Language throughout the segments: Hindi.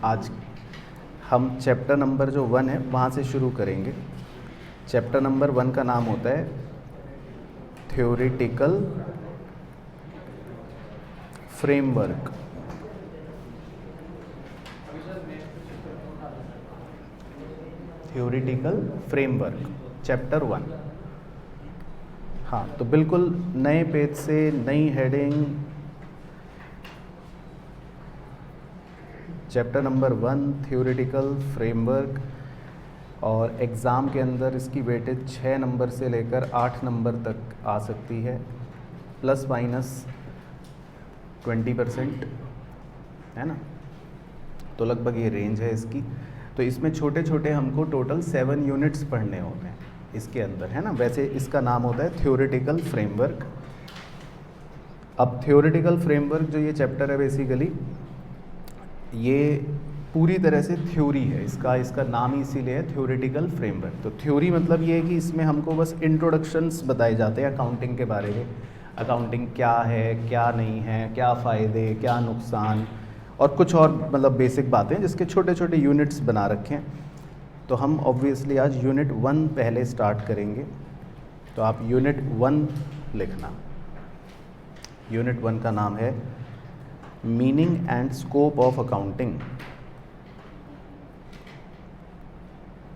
आज हम चैप्टर नंबर जो 1 है वहाँ से शुरू करेंगे। चैप्टर नंबर 1 का नाम होता है theoretical framework. Theoretical framework chapter 1। हाँ, तो बिल्कुल नए पेज से नई heading, chapter number 1 theoretical framework. और एग्ज़ाम के अंदर इसकी वेटेज 6 नंबर से लेकर 8 नंबर तक आ सकती है, प्लस माइनस 20%, है ना। तो लगभग ये रेंज है इसकी। तो इसमें छोटे छोटे हमको टोटल 7 यूनिट्स पढ़ने होते हैं इसके अंदर, है ना। वैसे इसका नाम होता है थ्योरेटिकल फ्रेमवर्क। अब थ्योरेटिकल फ्रेमवर्क जो ये चैप्टर है, बेसिकली ये पूरी तरह से थ्योरी है। इसका नाम ही इसीलिए है थ्योरेटिकल फ्रेमवर्क। तो थ्योरी मतलब ये है कि इसमें हमको बस इंट्रोडक्शंस बताए जाते हैं अकाउंटिंग के बारे में। अकाउंटिंग क्या है, क्या नहीं है, क्या फ़ायदे, क्या नुकसान, और कुछ और मतलब बेसिक बातें जिसके छोटे छोटे यूनिट्स बना रखे हैं। तो हम ऑब्वियसली आज यूनिट 1 पहले स्टार्ट करेंगे। तो आप यूनिट 1 लिखना। यूनिट 1 का नाम है meaning and scope of accounting.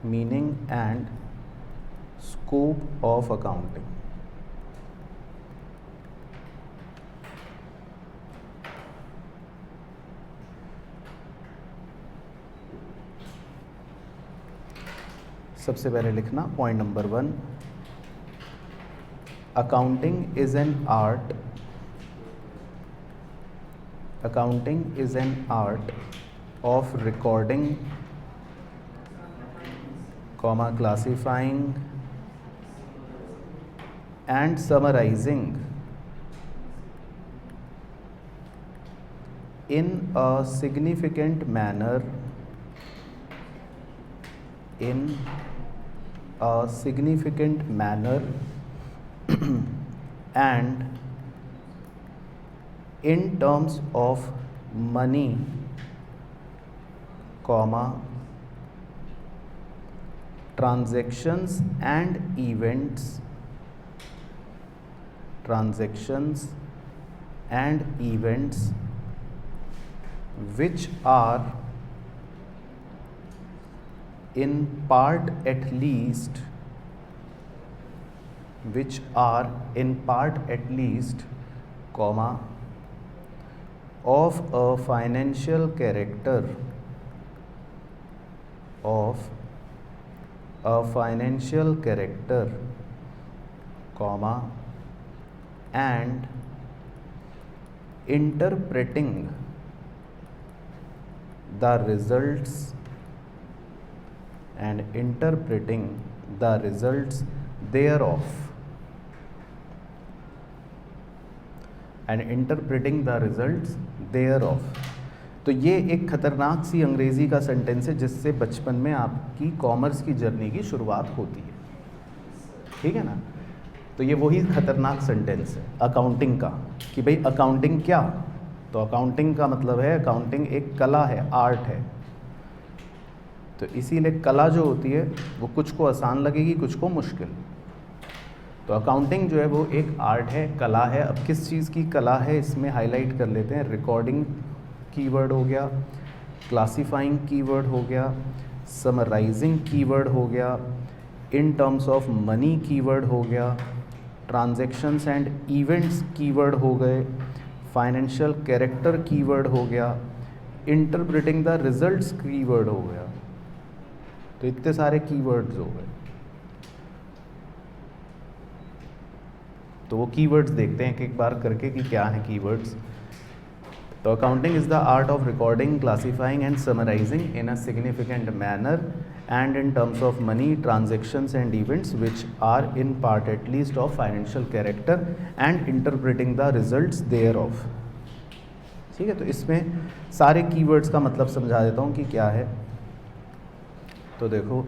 Meaning and scope of accounting. सबसे पहले लिखना point number 1, accounting is an art. Accounting is an art of recording, comma, classifying and summarizing in a significant manner, and in terms of money, comma, transactions and events, which are in part at least, comma, of a financial character, comma, and interpreting the results thereof, तो ये एक खतरनाक सी अंग्रेज़ी का सेंटेंस है जिससे बचपन में आपकी कॉमर्स की जर्नी की शुरुआत होती है, ठीक है ना। तो ये वही खतरनाक सेंटेंस है अकाउंटिंग का, कि भाई अकाउंटिंग क्या। तो अकाउंटिंग का मतलब है, अकाउंटिंग एक कला है, आर्ट है। तो इसीलिए कला जो होती है वो कुछ को आसान लगेगी, कुछ को मुश्किल। तो अकाउंटिंग जो है वो एक आर्ट है, कला है। अब किस चीज़ की कला है इसमें हाईलाइट कर लेते हैं। रिकॉर्डिंग कीवर्ड हो गया, क्लासिफाइंग कीवर्ड हो गया, समराइजिंग कीवर्ड हो गया, in terms of money keyword हो गया, ट्रांजैक्शंस एंड इवेंट्स कीवर्ड हो गए, फाइनेंशियल कैरेक्टर कीवर्ड हो गया, इंटरप्रेटिंग द रिजल्ट्स कीवर्ड हो गया। तो इतने सारे कीवर्ड्स हो गए। तो वो कीवर्ड्स देखते हैं एक बार करके कि क्या है कीवर्ड्स। तो accounting is the art of recording, classifying and summarising in a significant manner and in terms of money, transactions and events which are in part at least of financial character and interpreting the results thereof। ठीक है, तो इसमें सारे कीवर्ड्स का मतलब समझा देता हूँ कि क्या है। तो देखो,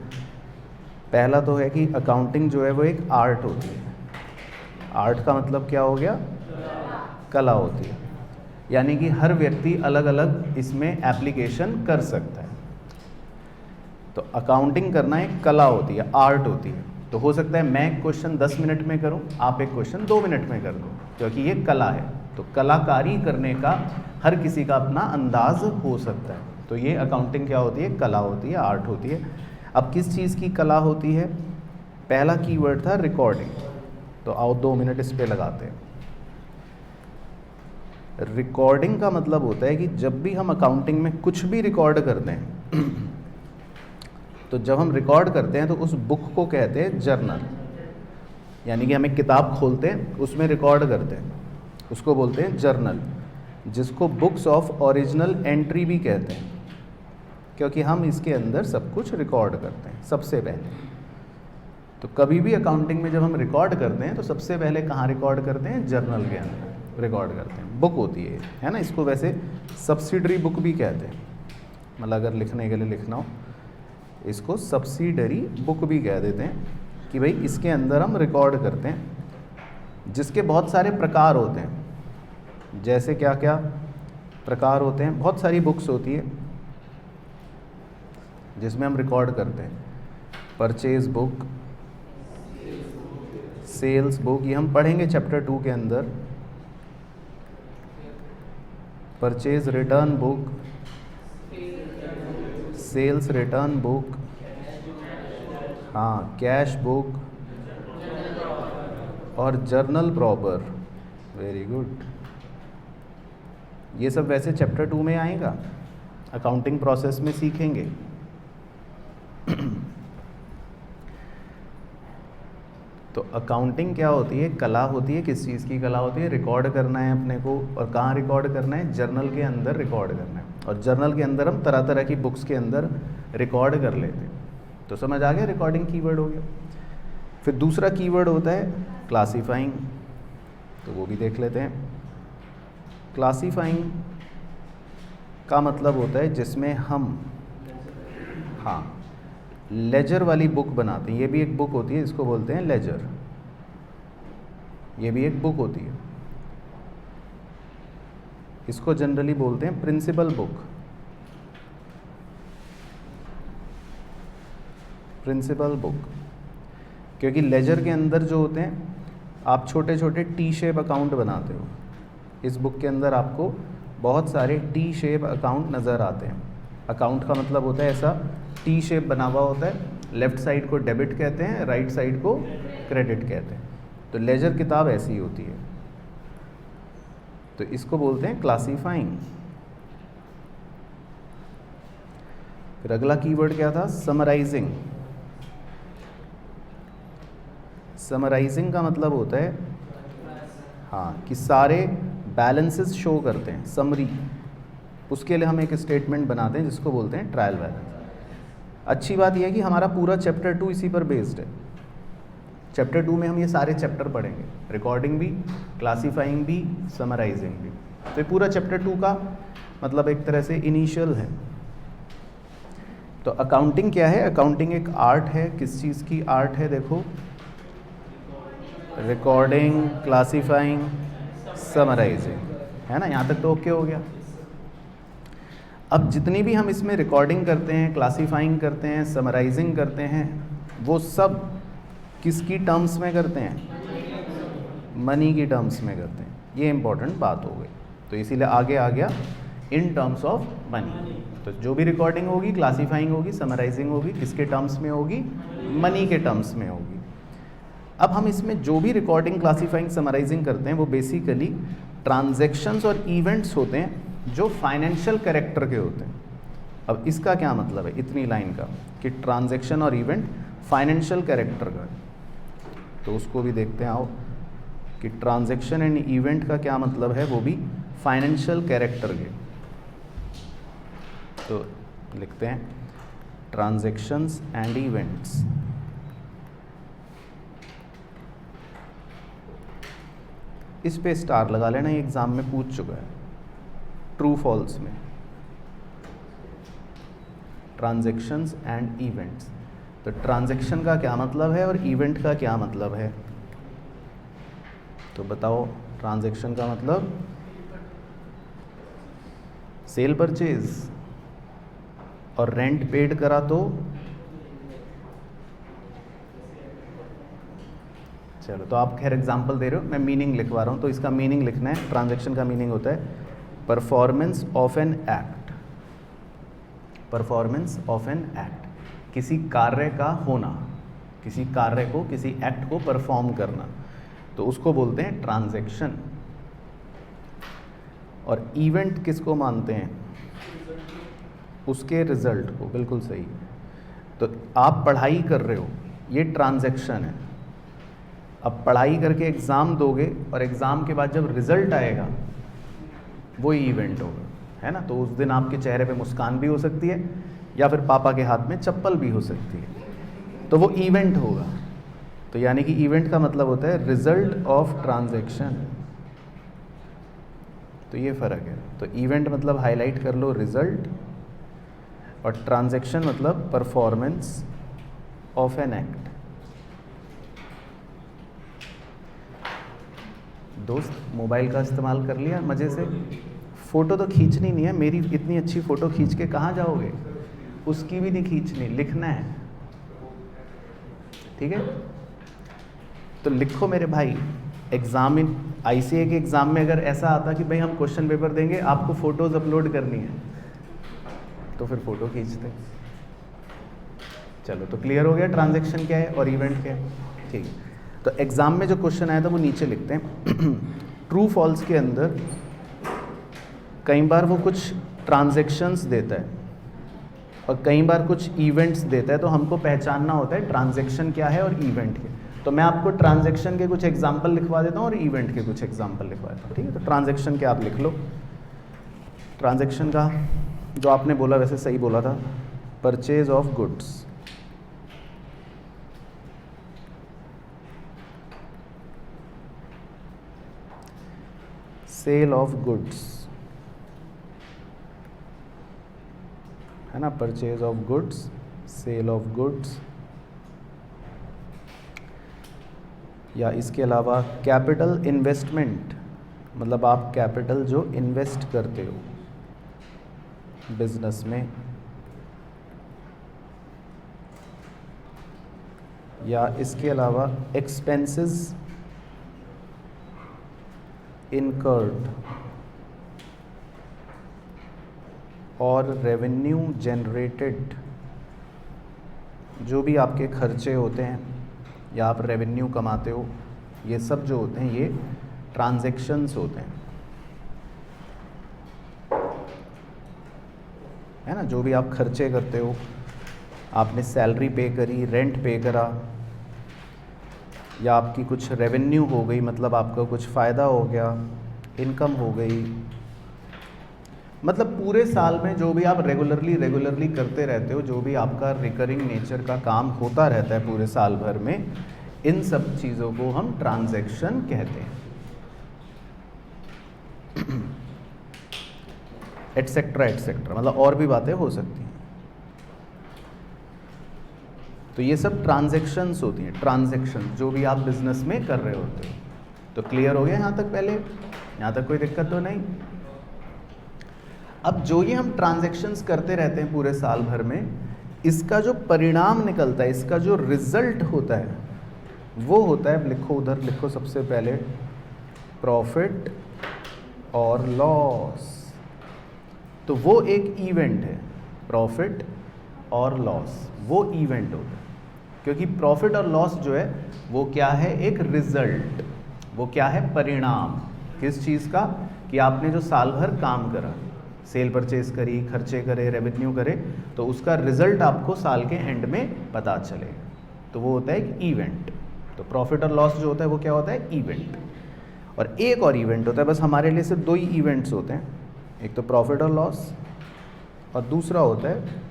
पहला तो है कि अकाउंटिंग जो है वो एक आर्ट होती है। आर्ट का मतलब क्या हो गया, कला होती है। यानी कि हर व्यक्ति अलग अलग इसमें एप्लीकेशन कर सकता है। तो अकाउंटिंग करना एक कला होती है, आर्ट होती है। तो हो सकता है मैं एक क्वेश्चन 10 मिनट में करूं, आप एक क्वेश्चन 2 मिनट में कर दो, क्योंकि ये कला है। तो कलाकारी करने का हर किसी का अपना अंदाज हो सकता है। तो ये अकाउंटिंग क्या होती है? कला होती है, आर्ट होती है। अब किस चीज़ की कला होती है? पहला कीवर्ड था रिकॉर्डिंग, तो आओ 2 मिनट इस पे लगाते हैं। रिकॉर्डिंग का मतलब होता है कि जब भी हम अकाउंटिंग में कुछ भी रिकॉर्ड करते हैं तो जब हम रिकॉर्ड करते हैं तो उस बुक को कहते हैं जर्नल। यानी कि हम एक किताब खोलते हैं, उसमें रिकॉर्ड करते हैं, उसको बोलते हैं जर्नल, जिसको बुक्स ऑफ ओरिजिनल एंट्री भी कहते हैं, क्योंकि हम इसके अंदर सब कुछ रिकॉर्ड करते हैं सबसे पहले। तो कभी भी अकाउंटिंग में जब हम रिकॉर्ड करते हैं तो सबसे पहले कहाँ रिकॉर्ड करते हैं? जर्नल के अंदर रिकॉर्ड करते हैं। बुक होती है ना, इसको वैसे सब्सिडरी बुक भी कहते हैं। मतलब अगर लिखने के लिए लिखना हो, इसको सब्सिडरी बुक भी कह देते हैं कि भाई इसके अंदर हम रिकॉर्ड करते हैं, जिसके बहुत सारे प्रकार होते हैं। जैसे क्या क्या प्रकार होते हैं? बहुत सारी बुक्स होती है जिसमें हम रिकॉर्ड करते हैं। परचेज बुक, सेल्स बुक, ये हम पढ़ेंगे चैप्टर 2 के अंदर। Purchase return book, sales return book, हाँ, कैश बुक और जर्नल प्रॉपर। Very good. ये सब वैसे चैप्टर 2 में आएगा, अकाउंटिंग प्रोसेस में सीखेंगे। तो अकाउंटिंग क्या होती है? कला होती है। किस चीज़ की कला होती है? रिकॉर्ड करना है अपने को। और कहाँ रिकॉर्ड करना है? जर्नल के अंदर रिकॉर्ड करना है। और जर्नल के अंदर हम तरह तरह की बुक्स के अंदर रिकॉर्ड कर लेते हैं। तो समझ आ गया? रिकॉर्डिंग कीवर्ड हो गया। फिर दूसरा कीवर्ड होता है क्लासीफाइंग, तो वो भी देख लेते हैं। क्लासीफाइंग का मतलब होता है जिसमें हम, हाँ, लेजर वाली बुक बनाते हैं। ये भी एक बुक होती है, इसको बोलते हैं लेजर। ये भी एक बुक होती है, इसको जनरली बोलते हैं प्रिंसिपल बुक। प्रिंसिपल बुक, क्योंकि लेजर के अंदर जो होते हैं, आप छोटे छोटे टी शेप अकाउंट बनाते हो। इस बुक के अंदर आपको बहुत सारे टी शेप अकाउंट नज़र आते हैं। अकाउंट का मतलब होता है ऐसा टी शेप बना हुआ होता है। लेफ़्ट साइड को डेबिट कहते हैं, राइट साइड को क्रेडिट कहते हैं। तो लेजर किताब ऐसी होती है, तो इसको बोलते हैं क्लासीफाइंग। फिर अगला कीवर्ड क्या था? समराइजिंग। समराइजिंग का मतलब होता है, हाँ, कि सारे बैलेंसेस शो करते हैं, समरी। उसके लिए हम एक स्टेटमेंट बनाते हैं जिसको बोलते हैं ट्रायल बैलेंस। अच्छी बात यह है कि हमारा पूरा चैप्टर 2 इसी पर बेस्ड है। चैप्टर 2 में हम ये सारे चैप्टर पढ़ेंगे, रिकॉर्डिंग भी, क्लासीफाइंग भी, समराइजिंग भी। तो ये पूरा चैप्टर 2 का मतलब एक तरह से इनिशियल है। तो अकाउंटिंग क्या है? अकाउंटिंग एक आर्ट है। किस चीज़ की आर्ट है? देखो, रिकॉर्डिंग, क्लासीफाइंग, समराइजिंग, है ना। यहाँ तक तो ओके हो गया। अब जितनी भी हम इसमें रिकॉर्डिंग करते हैं, क्लासीफाइंग करते हैं, समराइजिंग करते हैं, वो सब किसकी टर्म्स में करते हैं? मनी की टर्म्स में करते हैं। ये इंपॉर्टेंट बात हो गई। तो इसीलिए आगे आ गया इन टर्म्स ऑफ मनी। तो जो भी रिकॉर्डिंग होगी, क्लासीफाइंग होगी, समराइजिंग होगी, किसके टर्म्स में होगी? मनी के टर्म्स में होगी। अब हम इसमें जो भी रिकॉर्डिंग, क्लासीफाइंग, समराइजिंग करते हैं वो बेसिकली ट्रांजैक्शंस और इवेंट्स होते हैं जो फाइनेंशियल कैरेक्टर के होते हैं। अब इसका क्या मतलब है इतनी लाइन का, कि ट्रांजैक्शन और इवेंट फाइनेंशियल कैरेक्टर का है। तो उसको भी देखते हैं, आओ, कि ट्रांजैक्शन एंड इवेंट का क्या मतलब है, वो भी फाइनेंशियल कैरेक्टर के। तो लिखते हैं ट्रांजैक्शंस एंड इवेंट्स। इस पे स्टार लगा लेना, ये एग्जाम में पूछ चुका है, ट्रू फॉल्स में। Transactions and events. तो ट्रांजैक्शन का क्या मतलब है और इवेंट का क्या मतलब है? तो बताओ, ट्रांजैक्शन का मतलब सेल परचेज और रेंट पेड करा तो चलो, तो आप खैर एग्जांपल दे रहे हो, मैं मीनिंग लिखवा रहा हूँ। तो इसका मीनिंग लिखना है। ट्रांजैक्शन का मीनिंग होता है performance of an act. Performance of an act, किसी कार्य का होना, किसी कार्य को, किसी एक्ट को परफॉर्म करना, तो उसको बोलते हैं ट्रांजैक्शन। और इवेंट किसको मानते हैं? उसके रिजल्ट को। बिल्कुल सही। तो आप पढ़ाई कर रहे हो, ये ट्रांजैक्शन है। अब पढ़ाई करके एग्ज़ाम दोगे और एग्ज़ाम के बाद जब रिज़ल्ट आएगा वो इवेंट होगा, है ना। तो उस दिन आपके चेहरे पे मुस्कान भी हो सकती है या फिर पापा के हाथ में चप्पल भी हो सकती है, तो वो इवेंट होगा। तो यानी कि इवेंट का मतलब होता है रिजल्ट ऑफ ट्रांजैक्शन। तो ये फ़र्क है। तो इवेंट मतलब हाईलाइट कर लो रिजल्ट, और ट्रांजैक्शन मतलब परफॉर्मेंस ऑफ एन एक्ट। दोस्त मोबाइल का इस्तेमाल कर लिया मज़े से। फ़ोटो तो खींचनी नहीं है, मेरी इतनी अच्छी फ़ोटो खींच के कहाँ जाओगे? उसकी भी नहीं खींचनी, लिखना है, ठीक है। तो लिखो मेरे भाई। एग्ज़ाम ICA के एग्ज़ाम में अगर ऐसा आता कि भाई हम क्वेश्चन पेपर देंगे, आपको फ़ोटोज़ अपलोड करनी है, तो फिर फ़ोटो खींचते। चलो, तो क्लियर हो गया ट्रांजैक्शन क्या है और इवेंट क्या है, ठीक है। तो एग्ज़ाम में जो क्वेश्चन आया था वो नीचे लिखते हैं। ट्रू फॉल्स के अंदर कई बार वो कुछ ट्रांजैक्शंस देता है और कई बार कुछ इवेंट्स देता है, तो हमको पहचानना होता है ट्रांजैक्शन क्या है और इवेंट क्या। तो मैं आपको ट्रांजैक्शन के कुछ एग्जांपल लिखवा देता हूँ और इवेंट के कुछ एग्जांपल लिखवा देता हूँ, ठीक है। तो ट्रांजैक्शन के आप लिख लो। ट्रांजैक्शन का जो आपने बोला वैसे सही बोला था, purchase of goods, sale of goods, है ना। Purchase of goods, sale of goods, या इसके अलावा कैपिटल इन्वेस्टमेंट, मतलब आप कैपिटल जो इन्वेस्ट करते हो बिजनेस में, या इसके अलावा एक्सपेंसेस इनकर्ड और रेवेन्यू जनरेटेड, जो भी आपके खर्चे होते हैं या आप रेवेन्यू कमाते हो, ये सब जो होते हैं ये ट्रांजैक्शंस होते हैं, है ना। जो भी आप खर्चे करते हो, आपने सैलरी पे करी, रेंट पे करा, या आपकी कुछ रेवेन्यू हो गई, मतलब आपका कुछ फ़ायदा हो गया, इनकम हो गई, मतलब पूरे साल में जो भी आप रेगुलरली करते रहते हो, जो भी आपका रिकरिंग नेचर का काम होता रहता है पूरे साल भर में, इन सब चीज़ों को हम ट्रांजैक्शन कहते हैं, एटसेट्रा एटसेट्रा, मतलब और भी बातें हो सकती हैं। तो ये सब ट्रांजैक्शंस होती हैं, ट्रांजैक्शन जो भी आप बिजनेस में कर रहे होते हो। तो क्लियर हो गया यहाँ तक? पहले यहाँ तक कोई दिक्कत तो नहीं। अब जो ये हम ट्रांजैक्शंस करते रहते हैं पूरे साल भर में, इसका जो परिणाम निकलता है, इसका जो रिजल्ट होता है, वो होता है, लिखो उधर लिखो सबसे पहले, प्रॉफिट और लॉस। तो वो एक इवेंट है, प्रॉफिट और लॉस वो इवेंट होता है, क्योंकि प्रॉफिट और लॉस जो है वो क्या है? एक रिजल्ट, वो क्या है? परिणाम। किस चीज़ का? कि आपने जो साल भर काम करा, सेल परचेज करी, खर्चे करे, रेवेन्यू करे, तो उसका रिजल्ट आपको साल के एंड में पता चलेगा, तो वो होता है एक इवेंट। तो प्रॉफिट और लॉस जो होता है वो क्या होता है? इवेंट। और एक और इवेंट होता है, बस हमारे लिए सिर्फ दो ही इवेंट्स होते हैं, एक तो प्रॉफिट और लॉस, और दूसरा होता है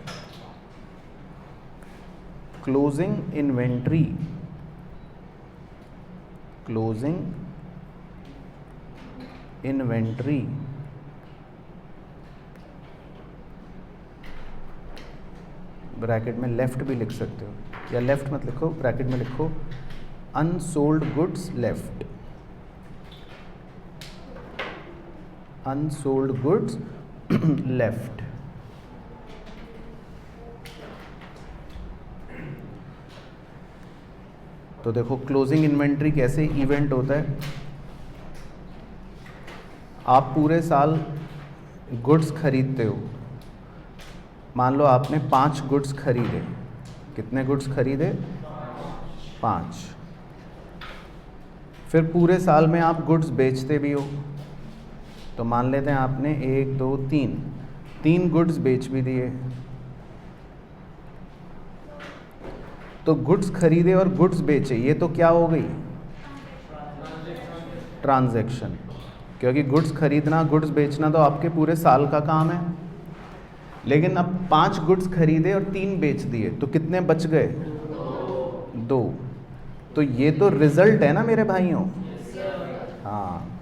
closing inventory. Closing inventory bracket में लेफ्ट भी लिख सकते हो, या लेफ्ट मत लिखो, ब्रैकेट में लिखो unsold goods left. Unsold goods left. तो देखो क्लोजिंग इन्वेंट्री कैसे इवेंट होता है। आप पूरे साल गुड्स खरीदते हो, मान लो आपने 5 गुड्स खरीदे। कितने गुड्स खरीदे? 5। फिर पूरे साल में आप गुड्स बेचते भी हो, तो मान लेते हैं आपने 1 2 3 गुड्स बेच भी दिए। तो गुड्स खरीदे और गुड्स बेचे, ये तो क्या हो गई? ट्रांजैक्शन। क्योंकि गुड्स खरीदना गुड्स बेचना तो आपके पूरे साल का काम है। लेकिन अब 5 गुड्स खरीदे और 3 बेच दिए, तो कितने बच गए? 2। तो ये तो रिजल्ट है ना मेरे भाइयों। हाँ,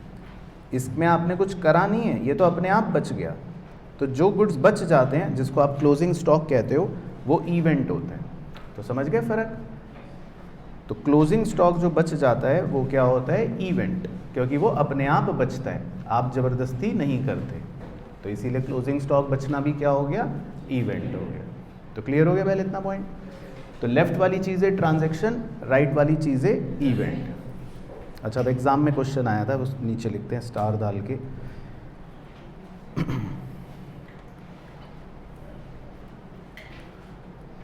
इसमें आपने कुछ करा नहीं है, ये तो अपने आप बच गया। तो जो गुड्स बच जाते हैं, जिसको आप क्लोजिंग स्टॉक कहते हो, वो इवेंट होते हैं। तो समझ गए फ़र्क? तो क्लोजिंग स्टॉक जो बच जाता है वो क्या होता है? इवेंट, क्योंकि वो अपने आप बचता है, आप ज़बरदस्ती नहीं करते। तो इसीलिए क्लोजिंग स्टॉक बचना भी क्या हो गया? इवेंट हो गया। तो क्लियर हो गया पहले इतना पॉइंट? तो लेफ्ट वाली चीज़ें ट्रांजैक्शन, राइट वाली चीज़ें इवेंट। अच्छा, अब एग्ज़ाम में क्वेश्चन आया था, उस नीचे लिखते हैं स्टार डाल के।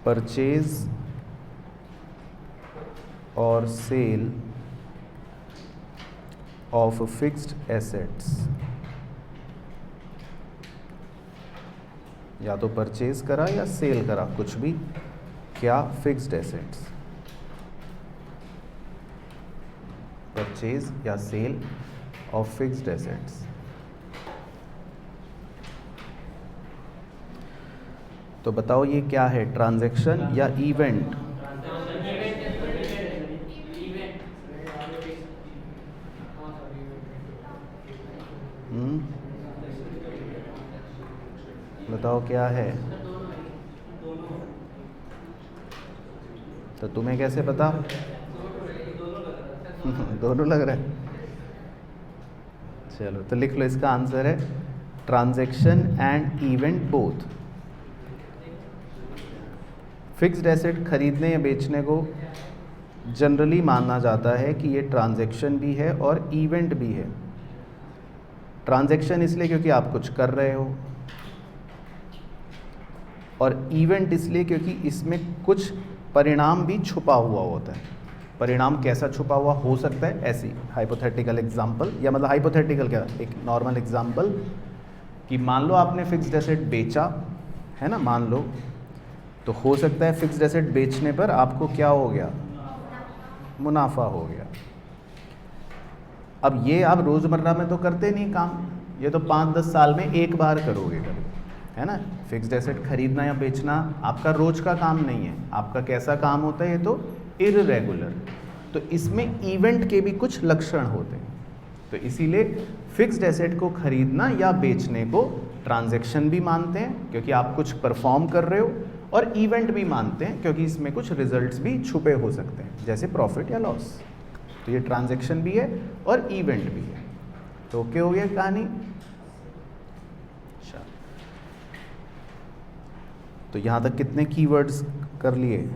परचेज और सेल ऑफ फिक्स्ड एसेट्स, या तो परचेज करा या सेल करा, कुछ भी, क्या फिक्स्ड एसेट्स, परचेज या सेल ऑफ फिक्स्ड एसेट्स। तो बताओ ये क्या है, ट्रांजैक्शन या इवेंट? बताओ क्या है? तो तुम्हें कैसे पता? दोनों लग रहा है। चलो तो लिख लो, इसका आंसर है transaction and event both. Fixed asset खरीदने या बेचने को जनरली माना जाता है कि ये ट्रांजैक्शन भी है और इवेंट भी है। ट्रांजैक्शन इसलिए क्योंकि आप कुछ कर रहे हो, और इवेंट इसलिए क्योंकि इसमें कुछ परिणाम भी छुपा हुआ होता है। परिणाम कैसा छुपा हुआ हो सकता है? ऐसी हाइपोथेटिकल एग्जांपल, या मतलब हाइपोथेटिकल क्या, एक नॉर्मल एग्जांपल, कि मान लो आपने फिक्स्ड एसेट बेचा है ना, मान लो, तो हो सकता है फिक्स्ड एसेट बेचने पर आपको क्या हो गया? मुनाफा हो गया। अब ये आप रोज़मर्रा में तो करते नहीं काम, ये तो 5-10 साल में एक बार करोगे कभी, है ना। फिक्स्ड एसेट खरीदना या बेचना आपका रोज़ का काम नहीं है। आपका कैसा काम होता है? ये तो इररेगुलर। तो इसमें इवेंट के भी कुछ लक्षण होते हैं। तो इसीलिए फिक्स्ड एसेट को खरीदना या बेचने को ट्रांजैक्शन भी मानते हैं क्योंकि आप कुछ परफॉर्म कर रहे हो, और इवेंट भी मानते हैं क्योंकि इसमें कुछ रिजल्ट्स भी छुपे हो सकते हैं, जैसे प्रॉफिट या लॉस। तो ये ट्रांजैक्शन भी है और इवेंट भी है। तो ओके हो गया कहानी। अच्छा, तो यहाँ तक कितने कीवर्ड्स कर लिए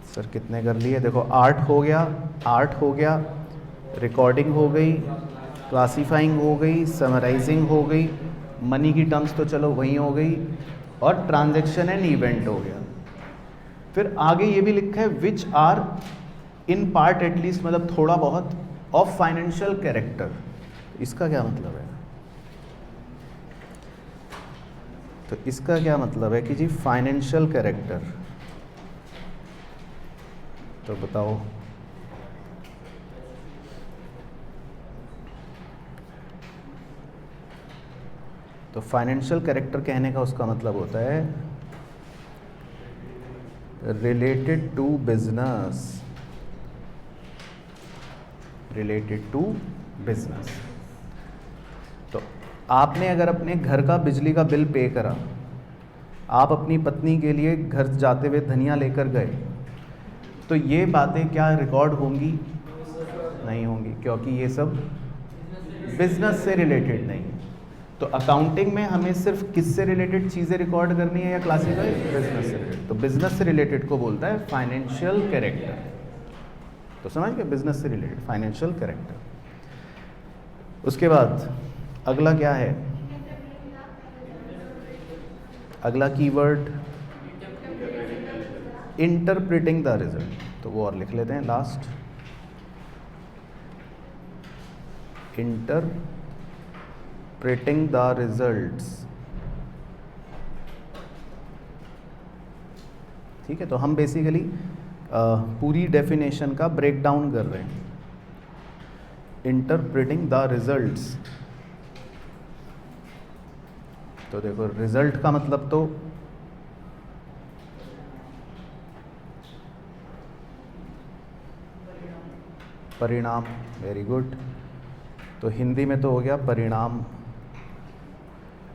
सर? कितने कर लिए? देखो, आर्ट हो गया, रिकॉर्डिंग हो गई, क्लासीफाइंग हो गई, समराइजिंग हो गई, मनी की टर्म्स तो चलो वहीं हो गई, और ट्रांजैक्शन एंड इवेंट हो गया। फिर आगे ये भी लिखा है which are in part at least, मतलब थोड़ा बहुत, ऑफ फाइनेंशियल कैरेक्टर। इसका क्या मतलब है? तो इसका क्या मतलब है कि जी फाइनेंशियल कैरेक्टर, तो बताओ। तो फाइनेंशियल कैरेक्टर कहने का उसका मतलब होता है related to business, related to business. तो आपने अगर अपने घर का बिजली का बिल पे करा, आप अपनी पत्नी के लिए घर जाते हुए धनिया लेकर गए, तो ये बातें क्या रिकॉर्ड होंगी? नहीं होंगी, क्योंकि ये सब बिजनेस से रिलेटेड नहीं है। तो अकाउंटिंग में हमें सिर्फ किससे रिलेटेड चीज़ें रिकॉर्ड करनी है या क्लासिफाई? बिजनेस से रिलेटेड। तो बिजनेस से रिलेटेड को बोलता है फाइनेंशियल कैरेक्टर। तो समझ गए, बिजनेस से रिलेटेड फाइनेंशियल कैरेक्टर। उसके बाद अगला क्या है? अगला कीवर्ड इंटरप्रिटिंग द रिजल्ट। तो वो और लिख लेते हैं लास्ट, इंटरप्रिटिंग द रिजल्ट्स। ठीक है, तो हम बेसिकली पूरी डेफिनेशन का ब्रेक डाउन कर रहे हैं। इंटरप्रिटिंग द रिजल्ट्स, तो देखो रिजल्ट का मतलब तो परिणाम। Very good. तो हिंदी में तो हो गया परिणाम।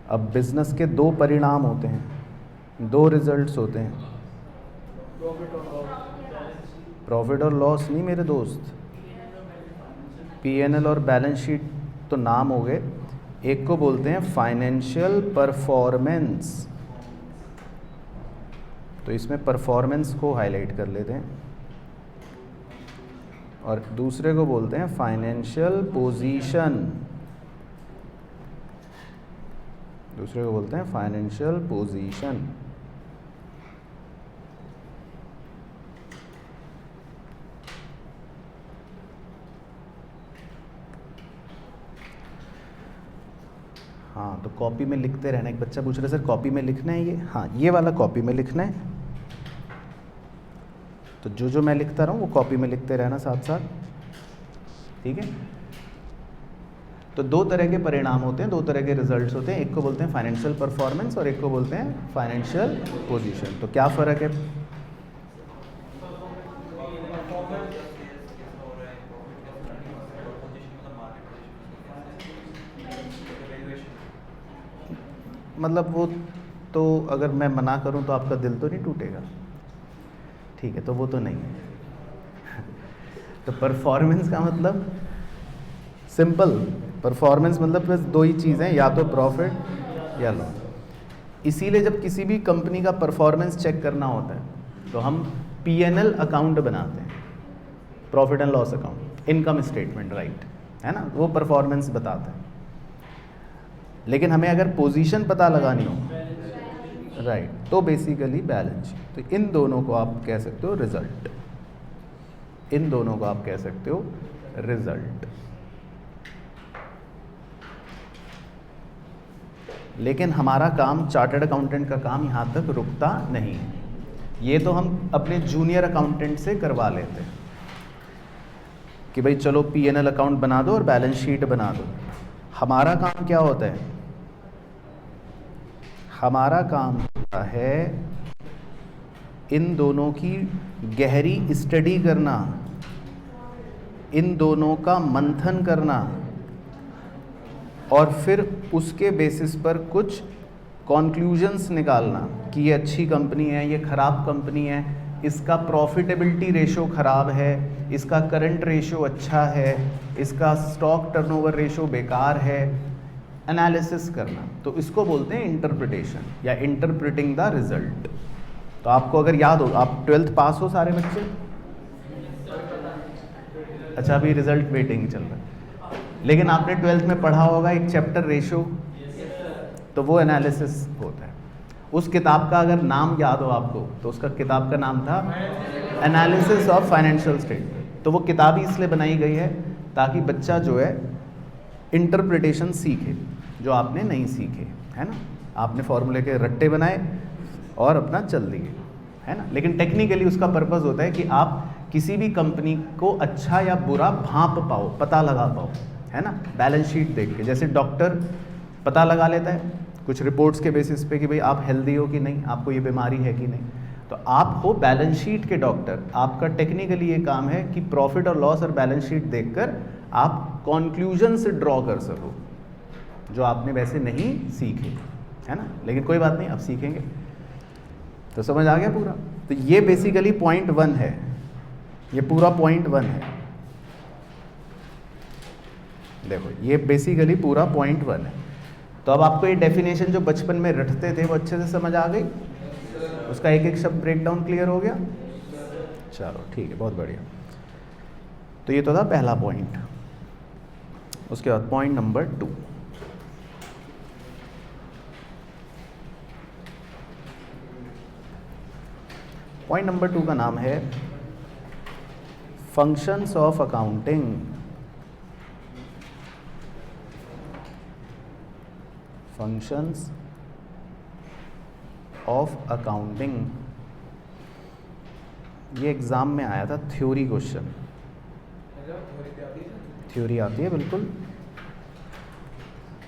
अब बिजनेस के दो परिणाम होते हैं, दो रिजल्ट्स होते हैं, प्रॉफिट और लॉस नहीं मेरे दोस्त, पीएनएल और बैलेंस शीट तो नाम हो गए, एक को बोलते हैं फाइनेंशियल परफॉर्मेंस। तो इसमें परफॉर्मेंस को हाईलाइट कर लेते हैं, और दूसरे को बोलते हैं फाइनेंशियल पोजीशन। दूसरे को बोलते हैं फाइनेंशियल पोजीशन। हाँ, तो कॉपी में लिखते रहना। एक बच्चा पूछ रहा है सर कॉपी में लिखना है ये? हाँ, ये वाला कॉपी में लिखना है। तो जो जो मैं लिखता रहूँ वो कॉपी में लिखते रहना साथ साथ, ठीक है। तो दो तरह के परिणाम होते हैं, दो तरह के रिजल्ट्स होते हैं, एक को बोलते हैं फाइनेंशियल परफॉर्मेंस और एक को बोलते हैं फाइनेंशियल पोजीशन। तो क्या फ़र्क है? मतलब वो तो अगर मैं मना करूं तो आपका दिल तो नहीं टूटेगा, ठीक है, तो वो तो नहीं है। तो परफॉर्मेंस का मतलब सिंपल, परफॉर्मेंस मतलब बस दो ही चीज़ें, या तो प्रॉफिट या लॉस। इसीलिए जब किसी भी कंपनी का परफॉर्मेंस चेक करना होता है तो हम पीएनएल अकाउंट बनाते हैं, profit and loss account, income statement, right, है ना, वो परफॉर्मेंस बताता है। लेकिन हमें अगर पोजीशन पता लगानी हो, राइट, तो बेसिकली बैलेंस शीट। तो इन दोनों को आप कह सकते हो रिजल्ट, इन दोनों को आप कह सकते हो रिजल्ट। लेकिन हमारा काम, चार्टर्ड अकाउंटेंट का काम यहाँ तक रुकता नहीं है। ये तो हम अपने जूनियर अकाउंटेंट से करवा लेते हैं कि भाई चलो पीएनएल अकाउंट बना दो और बैलेंस शीट बना दो। हमारा काम क्या होता है? हमारा काम होता है इन दोनों की गहरी स्टडी करना, इन दोनों का मंथन करना, और फिर उसके बेसिस पर कुछ कॉन्क्लूजन्स निकालना कि ये अच्छी कंपनी है, ये ख़राब कंपनी है, इसका प्रॉफिटेबिलिटी रेशो ख़राब है, इसका करंट रेशो अच्छा है, इसका स्टॉक टर्नओवर रेशो बेकार है, एनालिसिस करना। तो इसको बोलते हैं इंटरप्रिटेशन या इंटरप्रिटिंग द रिजल्ट। तो आपको अगर याद हो, आप 12th पास हो सारे बच्चे? अच्छा, अभी रिजल्ट वेटिंग चल रहा है, लेकिन आपने 12th में पढ़ा होगा एक चैप्टर रेशो, तो वो एनालिसिस होता है। उस किताब का अगर नाम याद हो आपको, तो उसका किताब का नाम था एनालिसिस ऑफ फाइनेंशियल स्टेटमेंट। तो वो किताब ही इसलिए बनाई गई है ताकि बच्चा जो है इंटरप्रिटेशन सीखे, जो आपने नहीं सीखे, है ना। आपने फॉर्मूले के रट्टे बनाए और अपना चल दिए, है ना। लेकिन टेक्निकली उसका पर्पस होता है कि आप किसी भी कंपनी को अच्छा या बुरा भांप पाओ, पता लगा पाओ, है ना। बैलेंस शीट देख के, जैसे डॉक्टर पता लगा लेता है कुछ रिपोर्ट्स के बेसिस पे कि भाई आप हेल्दी हो कि नहीं, आपको ये बीमारी है कि नहीं। तो आप हो बैलेंस शीट के डॉक्टर, आपका टेक्निकली ये काम है कि प्रॉफिट और लॉस और बैलेंस शीट देखकर आप कॉन्क्लूजन से ड्रॉ कर सको, जो आपने वैसे नहीं सीखे, है ना। लेकिन कोई बात नहीं, अब सीखेंगे। तो समझ आ गया पूरा? तो ये बेसिकली पॉइंट 1 है, ये पूरा पॉइंट 1 है। देखो ये बेसिकली पूरा पॉइंट 1 है। तो अब आपको ये डेफिनेशन जो बचपन में रटते थे वो अच्छे से समझ आ गई, उसका एक एक शब्द ब्रेक डाउन क्लियर हो गया। चलो ठीक है, बहुत बढ़िया। तो ये तो था पहला पॉइंट। उसके बाद पॉइंट नंबर 2, पॉइंट नंबर 2 का नाम है functions of accounting. Functions of accounting, ये एग्जाम में आया था, थ्योरी क्वेश्चन। थ्योरी आती है बिल्कुल,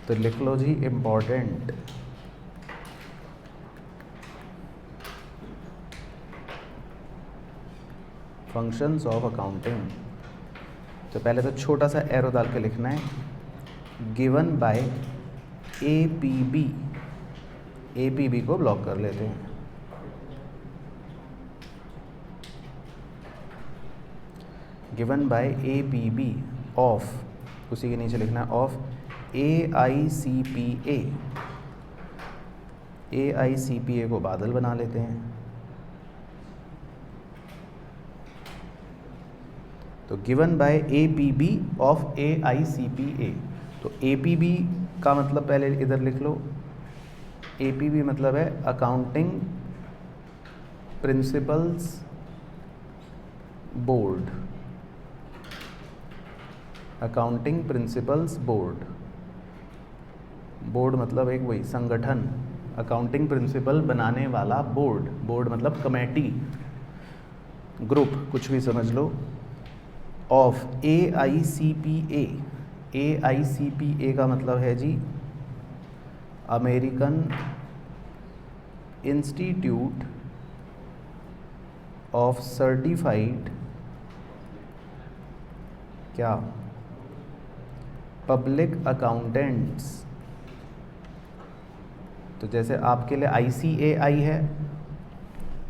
तो लिख लो जी इम्पोर्टेंट। फंक्शंस ऑफ अकाउंटिंग, तो पहले तो छोटा सा एरो डाल के लिखना है, गिवन बाय APB। APB को ब्लॉक कर लेते हैं। गिवन बाय APB ऑफ, उसी के नीचे लिखना है ऑफ AICPA। AICPA को बादल बना लेते हैं। तो given by APB of AICPA, तो APB का मतलब पहले इधर लिख लो, APB मतलब है accounting principles board. Accounting principles board, board मतलब एक वही संगठन, अकाउंटिंग प्रिंसिपल बनाने वाला बोर्ड। बोर्ड मतलब कमेटी, ग्रुप, कुछ भी समझ लो। ऑफ AICPA, AICPA का मतलब है जी अमेरिकन इंस्टीट्यूट ऑफ सर्टिफाइड क्या पब्लिक अकाउंटेंट्स। तो जैसे आपके लिए ICAI है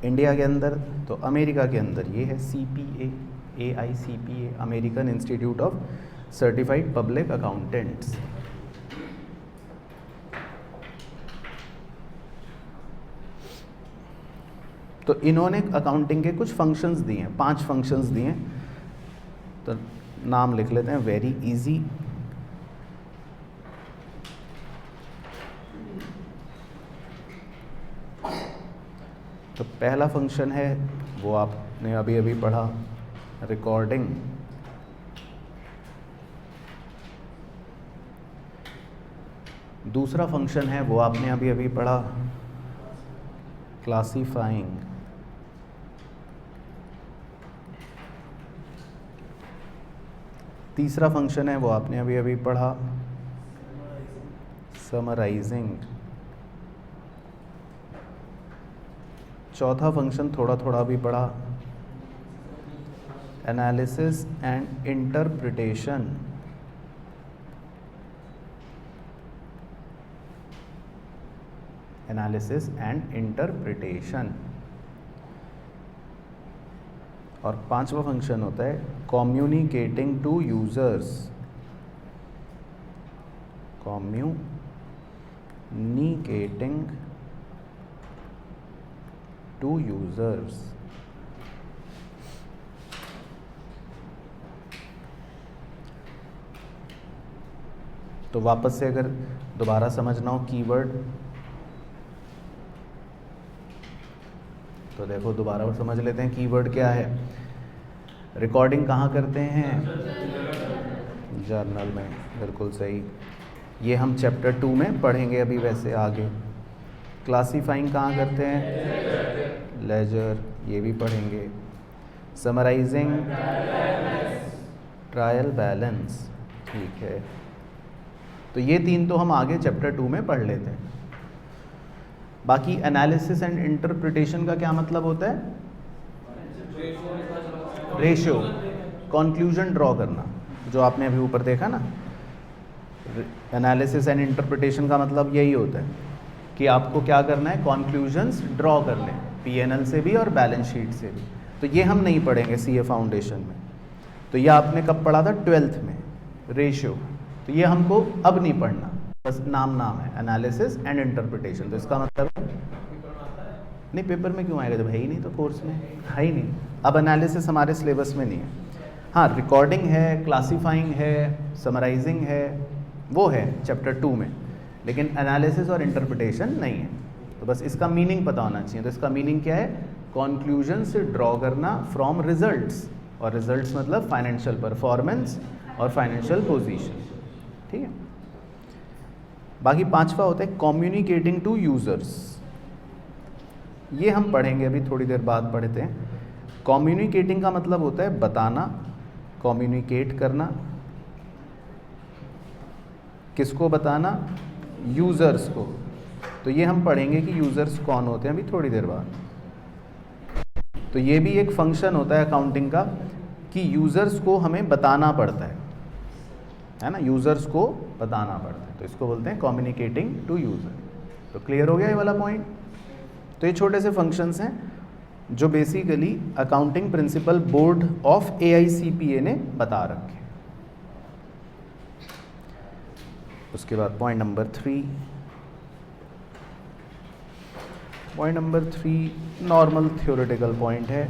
इंडिया के अंदर, तो अमेरिका के अंदर ये है CPA, AICPA, American institute of certified public accountants. तो इन्होंने अकाउंटिंग के कुछ फंक्शंस दिए हैं, 5 फंक्शंस दिए हैं, तो नाम लिख लेते हैं, वेरी इजी। तो पहला फंक्शन है वो आपने अभी अभी पढ़ा, रिकॉर्डिंग। दूसरा फंक्शन है वो आपने अभी अभी पढ़ा, क्लासिफाइंग। तीसरा फंक्शन है वो आपने अभी अभी पढ़ा, समराइजिंग। चौथा फंक्शन थोड़ा थोड़ा भी पढ़ा, analysis and interpretation. Analysis and interpretation. और पांचवा फंक्शन होता है communicating to users. Communicating to users. तो वापस से अगर दोबारा समझना हो कीवर्ड, तो देखो दोबारा समझ लेते हैं कीवर्ड क्या है। रिकॉर्डिंग कहाँ करते हैं? जर्नल में, बिल्कुल सही। ये हम चैप्टर 2 में पढ़ेंगे अभी वैसे आगे। क्लासीफाइंग कहाँ करते हैं? लेजर, ये भी पढ़ेंगे। समराइजिंग, ट्रायल बैलेंस, ठीक है। तो ये 3 तो हम आगे चैप्टर 2 में पढ़ लेते हैं। बाकी एनालिसिस एंड इंटरप्रिटेशन का क्या मतलब होता है? रेशियो, कंक्लूजन ड्रॉ करना, जो आपने अभी ऊपर देखा ना। एनालिसिस एंड इंटरप्रिटेशन का मतलब यही होता है कि आपको क्या करना है, कंक्लूजन्स ड्रॉ करने, P&L से भी और बैलेंस शीट से भी। तो ये हम नहीं पढ़ेंगे CA फाउंडेशन में। तो ये आपने कब पढ़ा था? 12th में, रेशियो। तो ये हमको अब नहीं पढ़ना। बस नाम नाम है, एनालिसिस एंड इंटरप्रिटेशन। तो इसका मतलब नहीं, पेपर में क्यों आएगा जब है ही नहीं, तो कोर्स में है ही नहीं। अब एनालिसिस हमारे सिलेबस में नहीं है। हाँ, रिकॉर्डिंग है, क्लासीफाइंग है, समराइजिंग है, वो है चैप्टर 2 में, लेकिन एनालिसिस और इंटरप्रिटेशन नहीं है। तो बस इसका मीनिंग पता होना चाहिए। तो इसका मीनिंग क्या है? कॉन्क्लूजन से ड्रॉ करना फ्रॉम रिजल्ट्स, और रिजल्ट्स मतलब फाइनेंशियल परफॉर्मेंस और फाइनेंशियल पोजीशन। ठीक है। बाकी पांचवा होता है कम्युनिकेटिंग टू यूजर्स। ये हम पढ़ेंगे अभी थोड़ी देर बाद पढ़ते हैं। कम्युनिकेटिंग का मतलब होता है बताना, कम्युनिकेट करना। किसको बताना? यूज़र्स को। तो ये हम पढ़ेंगे कि यूज़र्स कौन होते हैं अभी थोड़ी देर बाद। तो ये भी एक फंक्शन होता है अकाउंटिंग का कि यूज़र्स को हमें बताना पड़ता है ना, यूज़र्स को बताना पड़ता है। तो इसको बोलते हैं कम्युनिकेटिंग टू यूज़र। तो क्लियर हो गया ये वाला पॉइंट। तो ये छोटे से फंक्शंस हैं जो basically accounting principle board of AICPA ने बता रखे। उसके बाद point number 3। Point number 3 normal theoretical point है,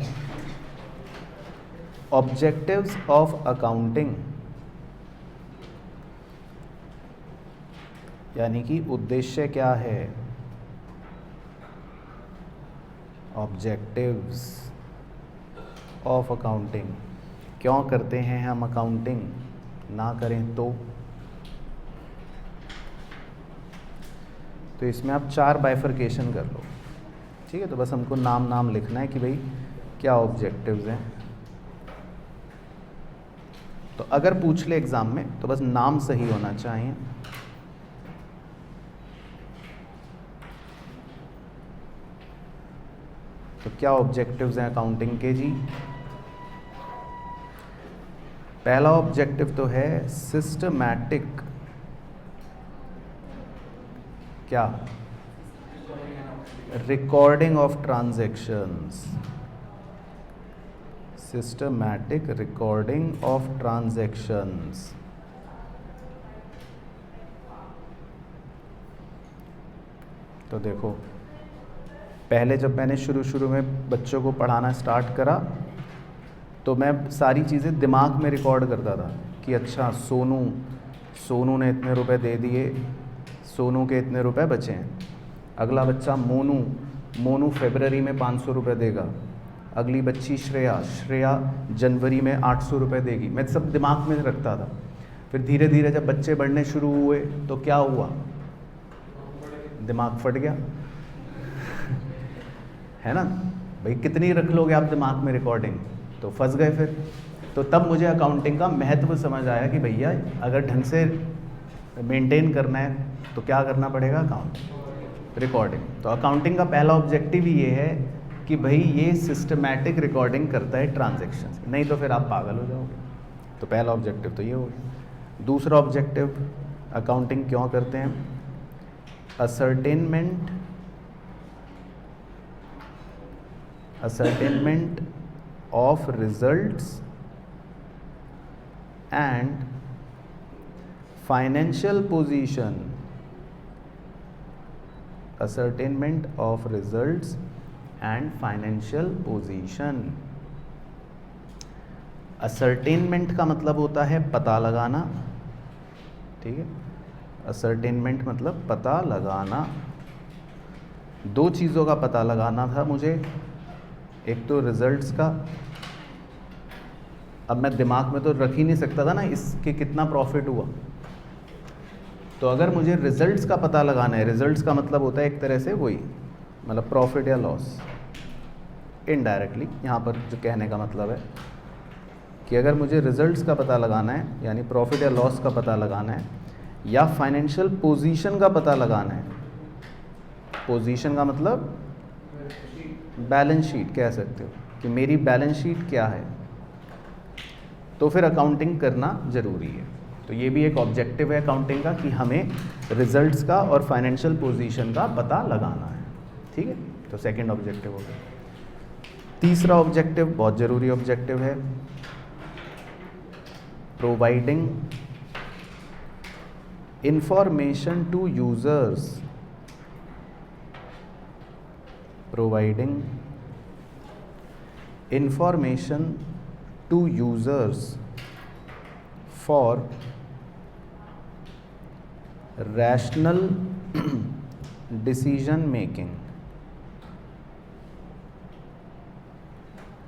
ऑब्जेक्टिव्स ऑफ अकाउंटिंग, यानी कि उद्देश्य क्या है। ऑब्जेक्टिव्स ऑफ अकाउंटिंग, क्यों करते हैं हम अकाउंटिंग, ना करें तो इसमें आप 4 बाइफरकेशन कर लो। ठीक है। तो बस हमको नाम नाम लिखना है कि भाई क्या ऑब्जेक्टिव्स हैं। तो अगर पूछ ले एग्ज़ाम में तो बस नाम सही होना चाहिए। तो क्या ऑब्जेक्टिव्स हैं अकाउंटिंग के जी? पहला ऑब्जेक्टिव तो है सिस्टमैटिक, क्या? Recording of transactions, systematic recording of transactions. तो देखो, पहले जब मैंने शुरू में बच्चों को पढ़ाना स्टार्ट करा तो मैं सारी चीज़ें दिमाग में रिकॉर्ड करता था कि अच्छा सोनू ने इतने रुपए दे दिए, सोनू के इतने रुपए बचे हैं। अगला बच्चा मोनू फरवरी में 500 रुपये देगा। अगली बच्ची श्रेया जनवरी में 800 रुपये देगी। मैं सब दिमाग में रखता था। फिर धीरे धीरे जब बच्चे बढ़ने शुरू हुए तो क्या हुआ? दिमाग फट गया है ना भाई, कितनी रख लोगे आप दिमाग में रिकॉर्डिंग, तो फंस गए फिर। तो तब मुझे अकाउंटिंग का महत्व समझ आया कि भैया अगर ढंग से मेंटेन करना है तो क्या करना पड़ेगा? Account recording. तो अकाउंटिंग का पहला ऑब्जेक्टिव ये है कि भाई ये सिस्टमैटिक रिकॉर्डिंग करता है ट्रांजैक्शंस, नहीं तो फिर आप पागल हो जाओगे। तो पहला ऑब्जेक्टिव तो ये हो गया। दूसरा ऑब्जेक्टिव, अकाउंटिंग क्यों करते हैं? ascertainment of results and financial position, ascertainment of results and financial position। ascertainment का मतलब होता है पता लगाना, ठीक है। ascertainment मतलब पता लगाना। दो चीज़ों का पता लगाना था मुझे, एक तो रिजल्ट्स का। अब मैं दिमाग में तो रख ही नहीं सकता था ना इसके कितना प्रॉफिट हुआ। तो अगर मुझे रिजल्ट्स का पता लगाना है, रिजल्ट्स का मतलब होता है एक तरह से वही, मतलब प्रॉफिट या लॉस इनडायरेक्टली। यहाँ पर जो कहने का मतलब है कि अगर मुझे रिजल्ट्स का पता लगाना है, यानी प्रॉफिट या लॉस का पता लगाना है, या फाइनेंशियल पोजीशन का पता लगाना है। पोजीशन का मतलब बैलेंस शीट कह सकते हो कि मेरी बैलेंस शीट क्या है, तो फिर अकाउंटिंग करना ज़रूरी है। तो ये भी एक ऑब्जेक्टिव है अकाउंटिंग का कि हमें रिजल्ट्स का और फाइनेंशियल पोजीशन का पता लगाना है। ठीक है। तो सेकंड ऑब्जेक्टिव हो गया। तीसरा ऑब्जेक्टिव बहुत ज़रूरी ऑब्जेक्टिव है, providing information to users, providing information to users for rational decision making,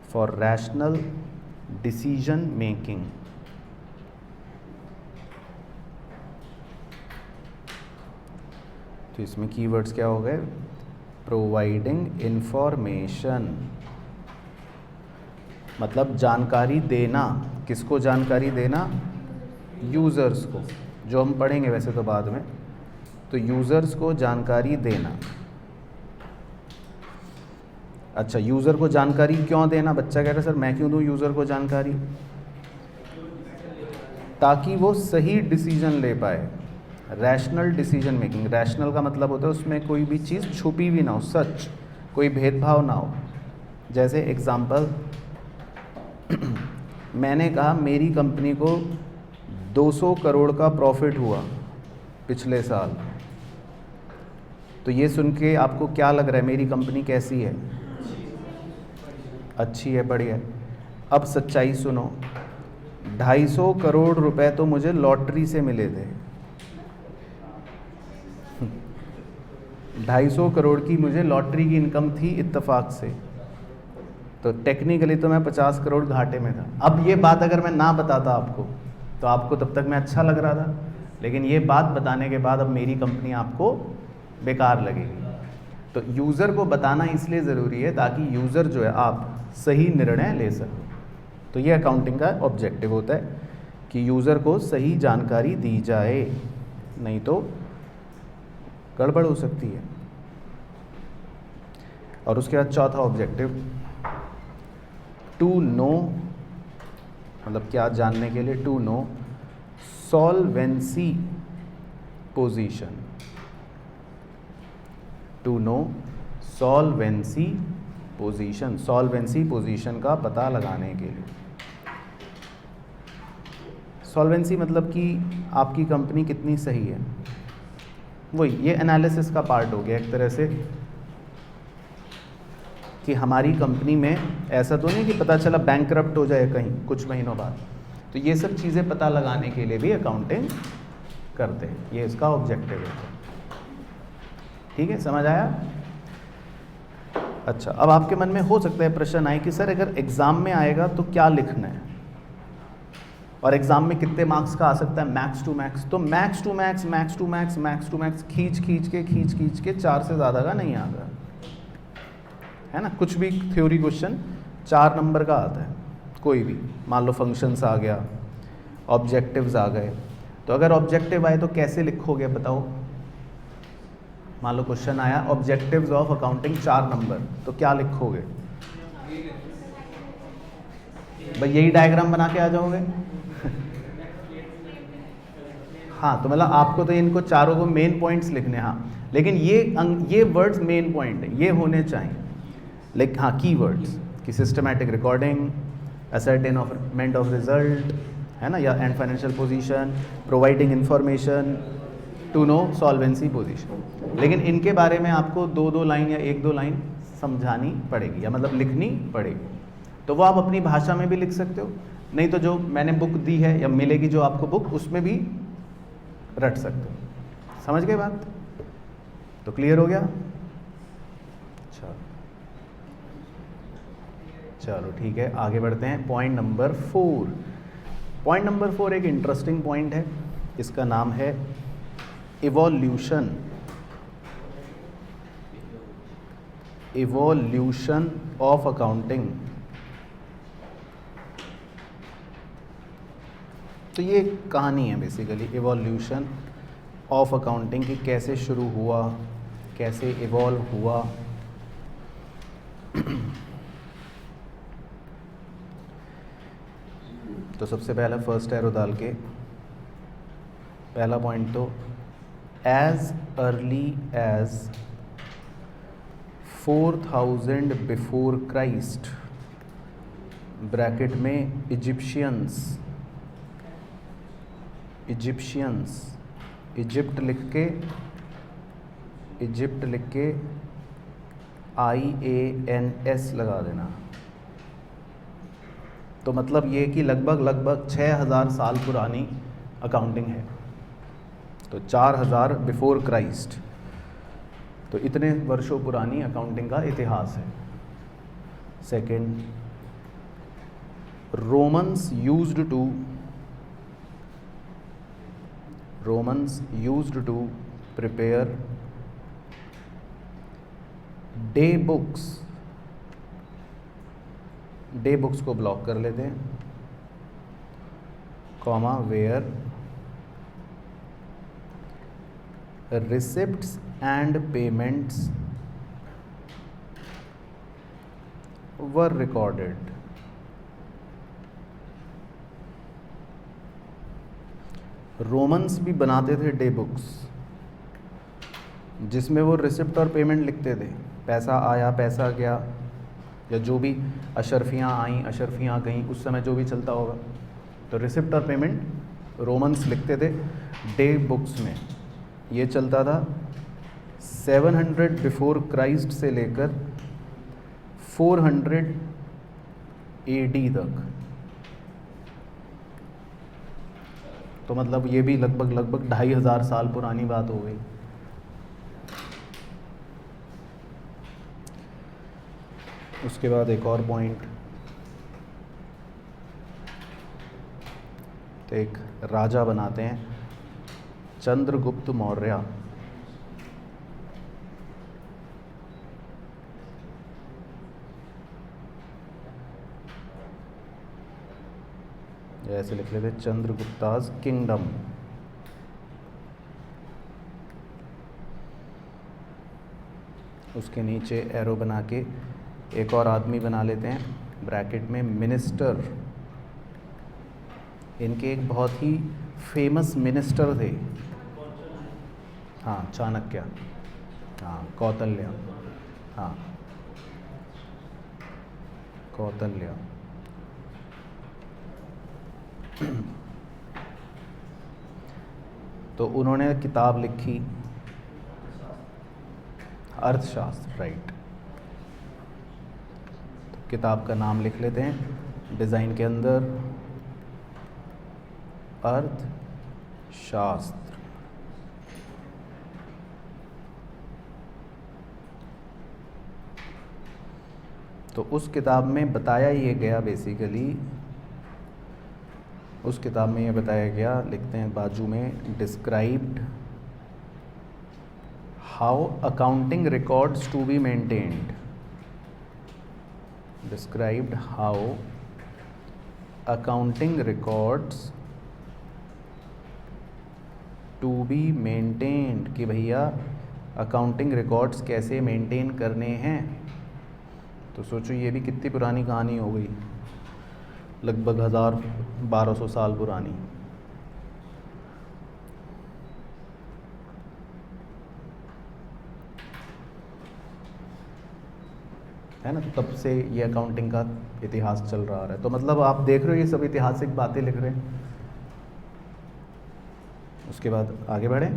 for rational decision making. तो इसमें कीवर्ड्स क्या हो गए? प्रोवाइडिंग इंफॉर्मेशन, मतलब जानकारी देना। किसको जानकारी देना? यूज़र्स को, जो हम पढ़ेंगे वैसे तो बाद में। तो यूज़र्स को जानकारी देना। अच्छा, यूज़र को जानकारी क्यों देना? बच्चा कह रहा है सर मैं क्यों दूँ यूज़र को जानकारी? ताकि वो सही डिसीजन ले पाए। रैशनल डिसीजन मेकिंग, रैशनल का मतलब होता है उसमें कोई भी चीज़ छुपी भी ना हो, सच, कोई भेदभाव ना हो। जैसे एग्जांपल, मैंने कहा मेरी कंपनी को 200 करोड़ का प्रॉफिट हुआ पिछले साल। तो ये सुन के आपको क्या लग रहा है? मेरी कंपनी कैसी है? अच्छी है, बढ़िया है। अब सच्चाई सुनो, 250 करोड़ रुपए तो मुझे लॉटरी से मिले थे। 250 करोड़ की मुझे लॉटरी की इनकम थी इत्तेफाक से। तो टेक्निकली तो मैं 50 करोड़ घाटे में था। अब ये बात अगर मैं ना बताता आपको, तो आपको तब तक मैं अच्छा लग रहा था, लेकिन ये बात बताने के बाद अब मेरी कंपनी आपको बेकार लगेगी। तो यूज़र को बताना इसलिए ज़रूरी है ताकि यूज़र जो है आप सही निर्णय ले सकें। तो ये अकाउंटिंग का ऑब्जेक्टिव होता है कि यूज़र को सही जानकारी दी जाए, नहीं तो गड़बड़ हो सकती है। और उसके बाद चौथा ऑब्जेक्टिव, टू नो, मतलब क्या जानने के लिए? To know solvency position, to know solvency position, solvency position का पता लगाने के लिए। सॉल्वेंसी मतलब कि आपकी कंपनी कितनी सही है, वही ये एनालिसिस का पार्ट हो गया एक तरह से, कि हमारी कंपनी में ऐसा तो नहीं कि पता चला बैंकरप्ट हो जाए कहीं कुछ महीनों बाद। तो ये सब चीज़ें पता लगाने के लिए भी अकाउंटिंग करते हैं, ये इसका ऑब्जेक्टिव है। ठीक है, समझ आया? अच्छा, अब आपके मन में हो सकता है प्रश्न आए कि सर अगर एग्ज़ाम में आएगा तो क्या लिखना है, और एग्ज़ाम में कितने मार्क्स का आ सकता है? Max to max. तो max to max, max to max, max to max खींच खींच के 4 से ज़्यादा का नहीं आता है ना। कुछ भी थ्योरी क्वेश्चन 4 नंबर का आता है, कोई भी। मान लो फंक्शंस आ गया, ऑब्जेक्टिव्स आ गए। तो अगर ऑब्जेक्टिव आए तो कैसे लिखोगे बताओ? मान लो क्वेश्चन आया ऑब्जेक्टिव्स ऑफ अकाउंटिंग 4 नंबर, तो क्या लिखोगे? भाई यही डायग्राम बना के आ जाओगे। हाँ, तो मतलब आपको तो इनको चारों को मेन पॉइंट्स लिखने हैं। हाँ, लेकिन ये वर्ड्स मेन पॉइंट है, ये होने चाहिए। लाइक हाँ, की वर्ड्स कि systematic recording, ascertainment of result, है ना, या and financial position, providing information, to know solvency position. लेकिन इनके बारे में आपको 2-2 लाइन या 1-2 लाइन समझानी पड़ेगी, या मतलब लिखनी पड़ेगी। तो वो आप अपनी भाषा में भी लिख सकते हो, नहीं तो जो मैंने बुक दी है या मिलेगी जो आपको बुक, उसमें भी रट सकते हो। समझ गए बात? तो क्लियर हो गया? चलो ठीक है, आगे बढ़ते हैं। Point number 4। पॉइंट नंबर 4 एक इंटरेस्टिंग पॉइंट है, इसका नाम है इवोल्यूशन। Evolution of accounting. तो ये कहानी है बेसिकली, इवोल्यूशन ऑफ अकाउंटिंग की कैसे शुरू हुआ, कैसे इवॉल्व हुआ। तो सबसे पहला फर्स्ट एरो डाल के पहला पॉइंट, तो as early as 4000 before Christ, bracket में इजिप्शियंस इजिप्ट लिख के IANS लगा देना। तो मतलब ये कि लगभग 6000 साल पुरानी अकाउंटिंग है। तो 4000 बिफोर क्राइस्ट, तो इतने वर्षों पुरानी अकाउंटिंग का इतिहास है। Second, Romans used to prepare day books को ब्लॉक कर लेते हैं, comma, where receipts and payments were recorded. Romans भी बनाते थे डे बुक्स जिसमें वो रिसिप्ट और पेमेंट लिखते थे, पैसा आया, पैसा गया, या जो भी अशर्फियाँ आईं, अशर्फियाँ गईं, उस समय जो भी चलता होगा, तो रिसिप्ट और पेमेंट रोमन्स लिखते थे डे बुक्स में। ये चलता था 700 बिफोर क्राइस्ट से लेकर 400 AD तक। तो मतलब ये भी लगभग 2500 साल पुरानी बात हो गई। उसके बाद एक और पॉइंट, तो एक राजा बनाते हैं चंद्रगुप्त मौर्य। ऐसे लिख लेते चंद्रगुप्ताज किंगडम। उसके नीचे एरो बना के एक और आदमी बना लेते हैं ब्रैकेट में, मिनिस्टर। इनके एक बहुत ही फेमस मिनिस्टर थे, हाँ, चाणक्य, हाँ, कौटिल्य, हाँ, कौटिल्य। तो उन्होंने किताब लिखी अर्थशास्त्र, राइट। तो किताब का नाम लिख लेते हैं डिज़ाइन के अंदर, अर्थशास्त्र। तो उस किताब में बताया ये गया, बेसिकली उस किताब में ये बताया गया, लिखते हैं बाजू में, described how accounting records to be maintained, described how accounting records to be maintained, कि भैया अकाउंटिंग रिकॉर्ड्स कैसे मेंटेन करने हैं। तो सोचो ये भी कितनी पुरानी कहानी हो गई, लगभग 1200 साल पुरानी। है ना। तो तब से ये अकाउंटिंग का इतिहास चल रहा है। तो मतलब आप देख रहे हो ये सब ऐतिहासिक बातें लिख रहे हैं। उसके बाद आगे बढ़े,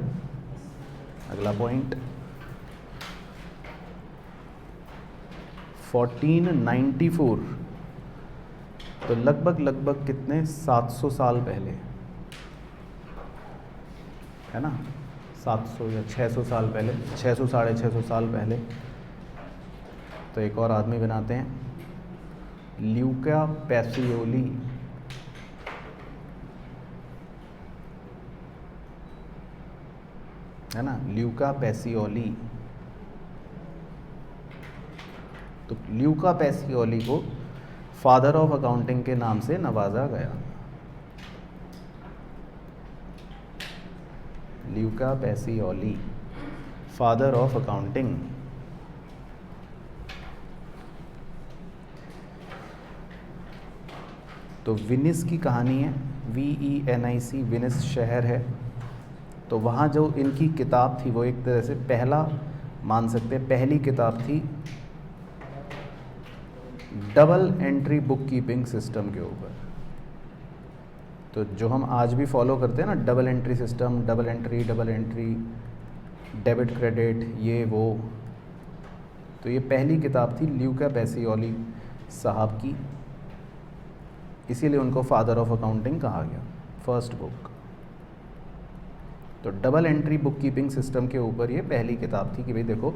अगला पॉइंट, 1494, तो लगभग कितने, 700 साल पहले, है ना, 700 या 600 साल पहले, 600 साढ़े 600 साल पहले। तो एक और आदमी बनाते हैं ल्यूका पैसियोली, है ना, ल्यूका पैसियोली। तो ल्यूका पैसियोली को फादर ऑफ अकाउंटिंग के नाम से नवाजा गया। Luca Pacioli, father of accounting. तो विनिस की कहानी है, VENIS, विनिस शहर है। तो वहाँ जो इनकी किताब थी वो एक तरह से पहला मान सकते हैं, पहली किताब थी double entry book keeping system के ऊपर। तो तो जो हम आज भी फॉलो करते हैं ना, double entry system, double entry, debit credit, ये वो, तो ये पहली किताब थी ल्यूका बेसियोली साहब की, इसीलिए उनको फादर ऑफ अकाउंटिंग कहा गया, फर्स्ट बुक। तो double entry book keeping system के ऊपर ये पहली किताब थी कि भाई देखो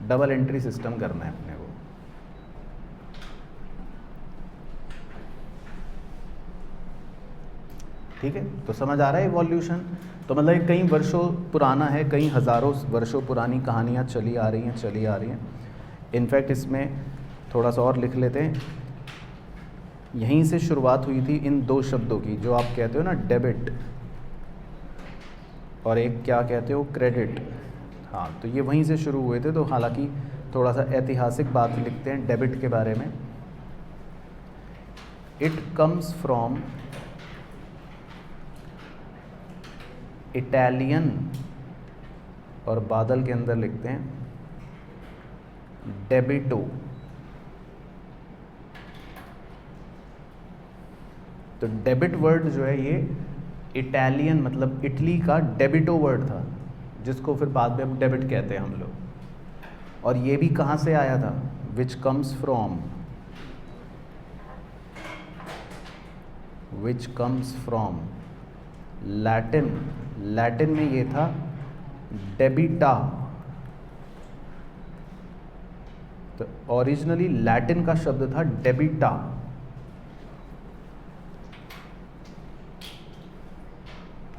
डबल एंट्री सिस्टम करना है अपने को। ठीक है, तो समझ आ रहा है इवोल्यूशन। तो मतलब ये कई वर्षों पुराना है, कई हज़ारों वर्षों पुरानी कहानियाँ चली आ रही हैं। इनफैक्ट इसमें थोड़ा सा और लिख लेते हैं, यहीं से शुरुआत हुई थी इन दो शब्दों की, जो आप कहते हो ना डेबिट और एक क्या कहते हो क्रेडिट। हाँ, तो ये वहीं से शुरू हुए थे। तो हालांकि थोड़ा सा ऐतिहासिक बात लिखते हैं डेबिट के बारे में। इट कम्स फ्रॉम इटालियन, और बादल के अंदर लिखते हैं डेबिटो। तो डेबिट वर्ड जो है ये इटालियन मतलब इटली का डेबिटो वर्ड था, जिसको फिर बाद में अब डेबिट कहते हैं हम लोग। और ये भी कहाँ से आया था, which comes from Latin. Latin में ये था डेबिटा। तो ओरिजिनली लैटिन का शब्द था डेबिटा।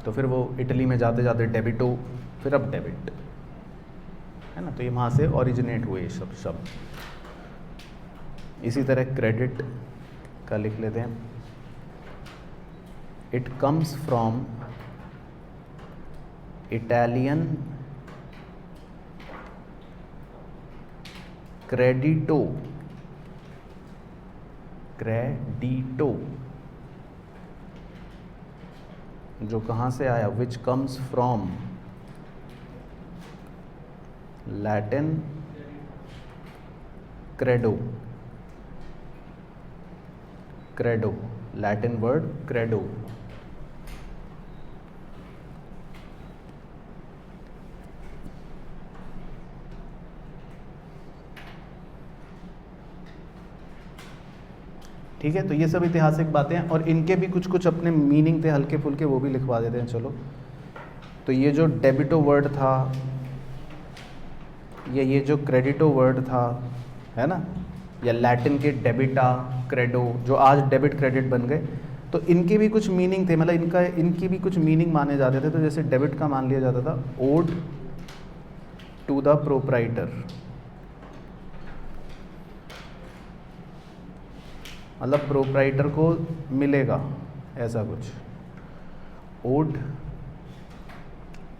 तो फिर वो इटली में जाते जाते डेबिटो, फिर अब डेबिट, है ना। तो ये वहाँ से ओरिजिनेट हुए ये सब शब्द। इसी तरह क्रेडिट का लिख लेते हैं, इट कम्स फ्रॉम इटालियन क्रेडिटो, जो कहाँ से आया, which comes from Latin credo, Latin word credo. ठीक है, तो ये सब ऐतिहासिक बातें हैं, और इनके भी कुछ कुछ अपने मीनिंग थे हल्के फुल्के, वो भी लिखवा देते हैं। चलो, तो ये जो डेबिटो वर्ड था या ये जो क्रेडिटो वर्ड था, है ना, या लैटिन के डेबिटा क्रेडो, जो आज डेबिट क्रेडिट बन गए, तो इनके भी कुछ मीनिंग थे। मतलब इनकी भी कुछ मीनिंग माने जाते थे। तो जैसे डेबिट का मान लिया जाता था ओड टू द प्रोप्राइटर, मतलब प्रोप्राइटर को मिलेगा ऐसा कुछ, ओड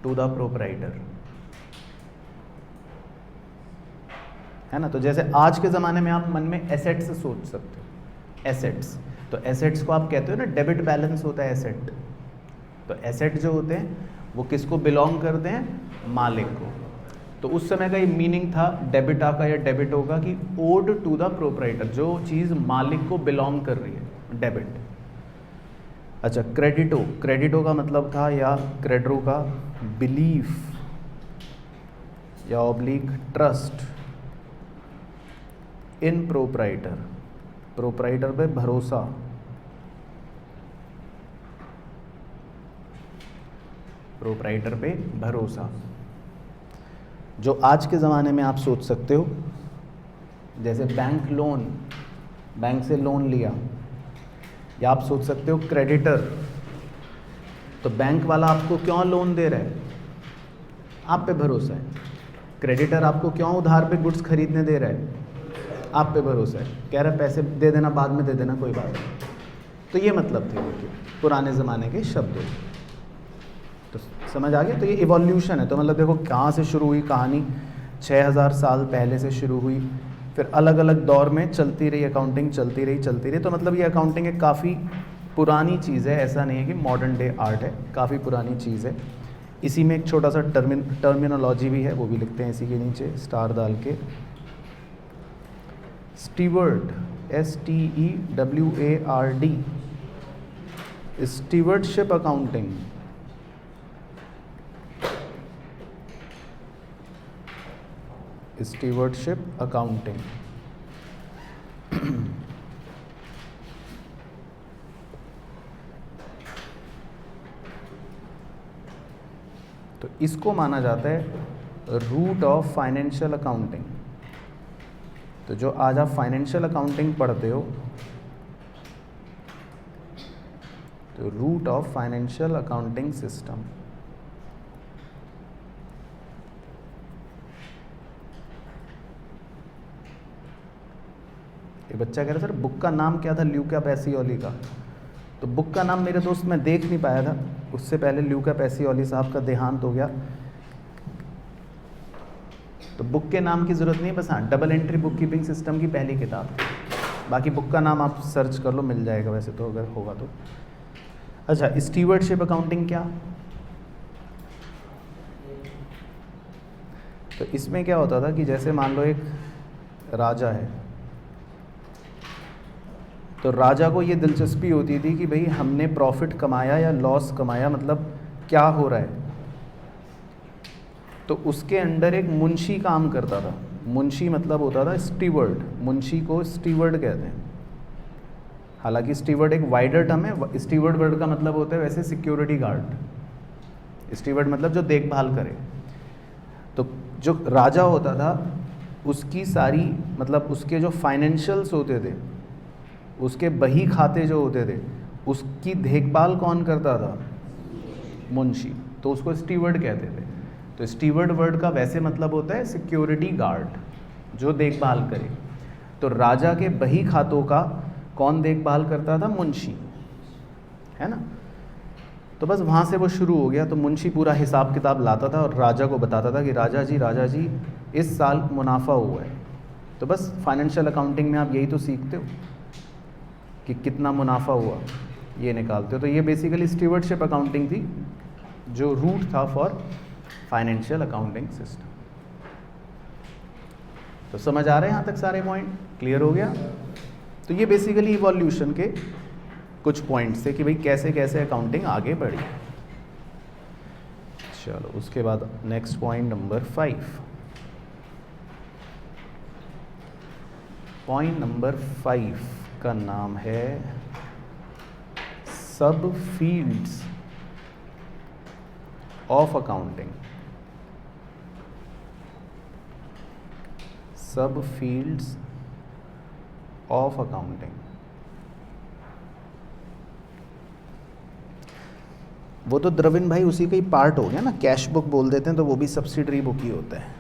टू द प्रोप्राइटर, है ना। तो जैसे आज के ज़माने में आप मन में एसेट्स सोच सकते हो, एसेट्स। तो एसेट्स को आप कहते हो ना, डेबिट बैलेंस होता है एसेट। तो एसेट जो होते हैं वो किसको बिलोंग करते हैं, मालिक को। तो उस समय का ये मीनिंग था डेबिटा का या डेबिटो का कि ओड टू द प्रोप्राइटर, जो चीज़ मालिक को बिलोंग कर रही है, डेबिट। अच्छा, क्रेडिटो का मतलब था, या क्रेडरो का बिलीफ या ऑब्लिक ट्रस्ट इन प्रोप्राइटर पे भरोसा। प्रोप्राइटर पे भरोसा, जो आज के ज़माने में आप सोच सकते हो, जैसे बैंक से लोन लिया, या आप सोच सकते हो क्रेडिटर। तो बैंक वाला आपको क्यों लोन दे रहा है, आप पे भरोसा है। क्रेडिटर आपको क्यों उधार पे गुड्स खरीदने दे रहा है, आप पे भरोसा है। कह रहा है पैसे दे देना, बाद में दे देना, कोई बात नहीं। तो ये मतलब थे पुराने ज़माने के शब्दों। तो समझ आ गया। तो ये इवोल्यूशन है। तो मतलब देखो कहाँ से शुरू हुई कहानी, 6000 साल पहले से शुरू हुई, फिर अलग अलग दौर में चलती रही अकाउंटिंग, चलती रही। तो मतलब ये अकाउंटिंग एक काफ़ी पुरानी चीज़ है, ऐसा नहीं है कि मॉडर्न डे आर्ट है, काफ़ी पुरानी चीज़ है। इसी में एक छोटा सा टर्मिनोलॉजी भी है, वो भी लिखते हैं इसी के नीचे स्टार डाल के। Steward, STEWARD, stewardship accounting, stewardship accounting तो इसको माना जाता है रूट ऑफ फाइनेंशियल अकाउंटिंग। तो जो आज आप फाइनेंशियल अकाउंटिंग पढ़ते हो, तो root of financial accounting system, ये बच्चा कह रहा सर बुक का नाम क्या था ल्यूका पैसियोली का। तो बुक का नाम मेरे दोस्त मैं देख नहीं पाया था, उससे पहले ल्यूका पैसियोली साहब का देहांत हो गया, तो बुक के नाम की ज़रूरत नहीं है। बस हाँ, double entry book keeping system की पहली किताब, बाकी बुक का नाम आप सर्च कर लो, मिल जाएगा वैसे तो अगर होगा तो। अच्छा, स्टीवर्डशिप अकाउंटिंग क्या? तो इसमें क्या होता था कि जैसे मान लो एक राजा है, तो राजा को ये दिलचस्पी होती थी कि भाई हमने प्रॉफिट कमाया या लॉस कमाया, मतलब क्या हो रहा है। तो उसके अंडर एक मुंशी काम करता था। मुंशी मतलब होता था स्टीवर्ड, मुंशी को स्टीवर्ड कहते हैं। हालांकि स्टीवर्ड एक वाइडर टर्म है, स्टीवर्ड वर्ड का मतलब होता है वैसे सिक्योरिटी गार्ड। स्टीवर्ड मतलब जो देखभाल करे। तो जो राजा होता था उसकी सारी मतलब उसके जो फाइनेंशियल्स होते थे, उसके बही खाते जो होते थे, उसकी देखभाल कौन करता था? मुंशी। तो उसको स्टीवर्ड कहते थे। तो स्टीवर्ड वर्ड का वैसे मतलब होता है सिक्योरिटी गार्ड, जो देखभाल करे। तो राजा के बही खातों का कौन देखभाल करता था? मुंशी, है ना। तो बस वहाँ से वो शुरू हो गया। तो मुंशी पूरा हिसाब किताब लाता था और राजा को बताता था कि राजा जी इस साल मुनाफा हुआ है। तो बस फाइनेंशियल अकाउंटिंग में आप यही तो सीखते हो कि कितना मुनाफा हुआ, ये निकालते हो। तो ये बेसिकली स्टीवर्डशिप अकाउंटिंग थी, जो रूट था फॉर फाइनेंशियल अकाउंटिंग सिस्टम। तो समझ आ रहे हैं यहाँ तक सारे पॉइंट? क्लियर हो गया? तो ये बेसिकली इवोल्यूशन के कुछ पॉइंट्स थे कि भाई कैसे कैसे अकाउंटिंग आगे बढ़ी। चलो उसके बाद next point number 5। Point number 5 का नाम है सब फील्ड्स ऑफ अकाउंटिंग। सब फील्ड्स ऑफ अकाउंटिंग। वो तो द्रविन भाई उसी का ही पार्ट हो गया ना, कैश बुक बोल देते हैं तो वो भी सब्सिडरी बुक ही होता है।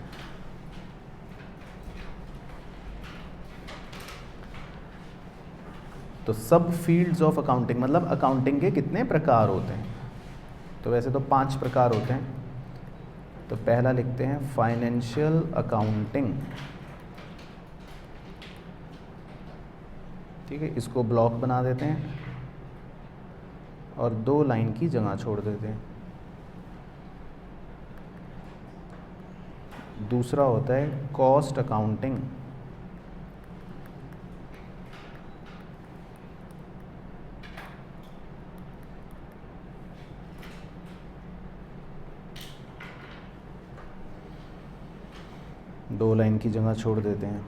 तो सब फील्ड्स ऑफ अकाउंटिंग मतलब अकाउंटिंग के कितने प्रकार होते हैं? तो वैसे तो 5 प्रकार होते हैं। तो पहला लिखते हैं फाइनेंशियल अकाउंटिंग, ठीक है, इसको ब्लॉक बना देते हैं और 2 लाइन की जगह छोड़ देते हैं। दूसरा होता है कॉस्ट अकाउंटिंग, दो लाइन की जगह छोड़ देते हैं।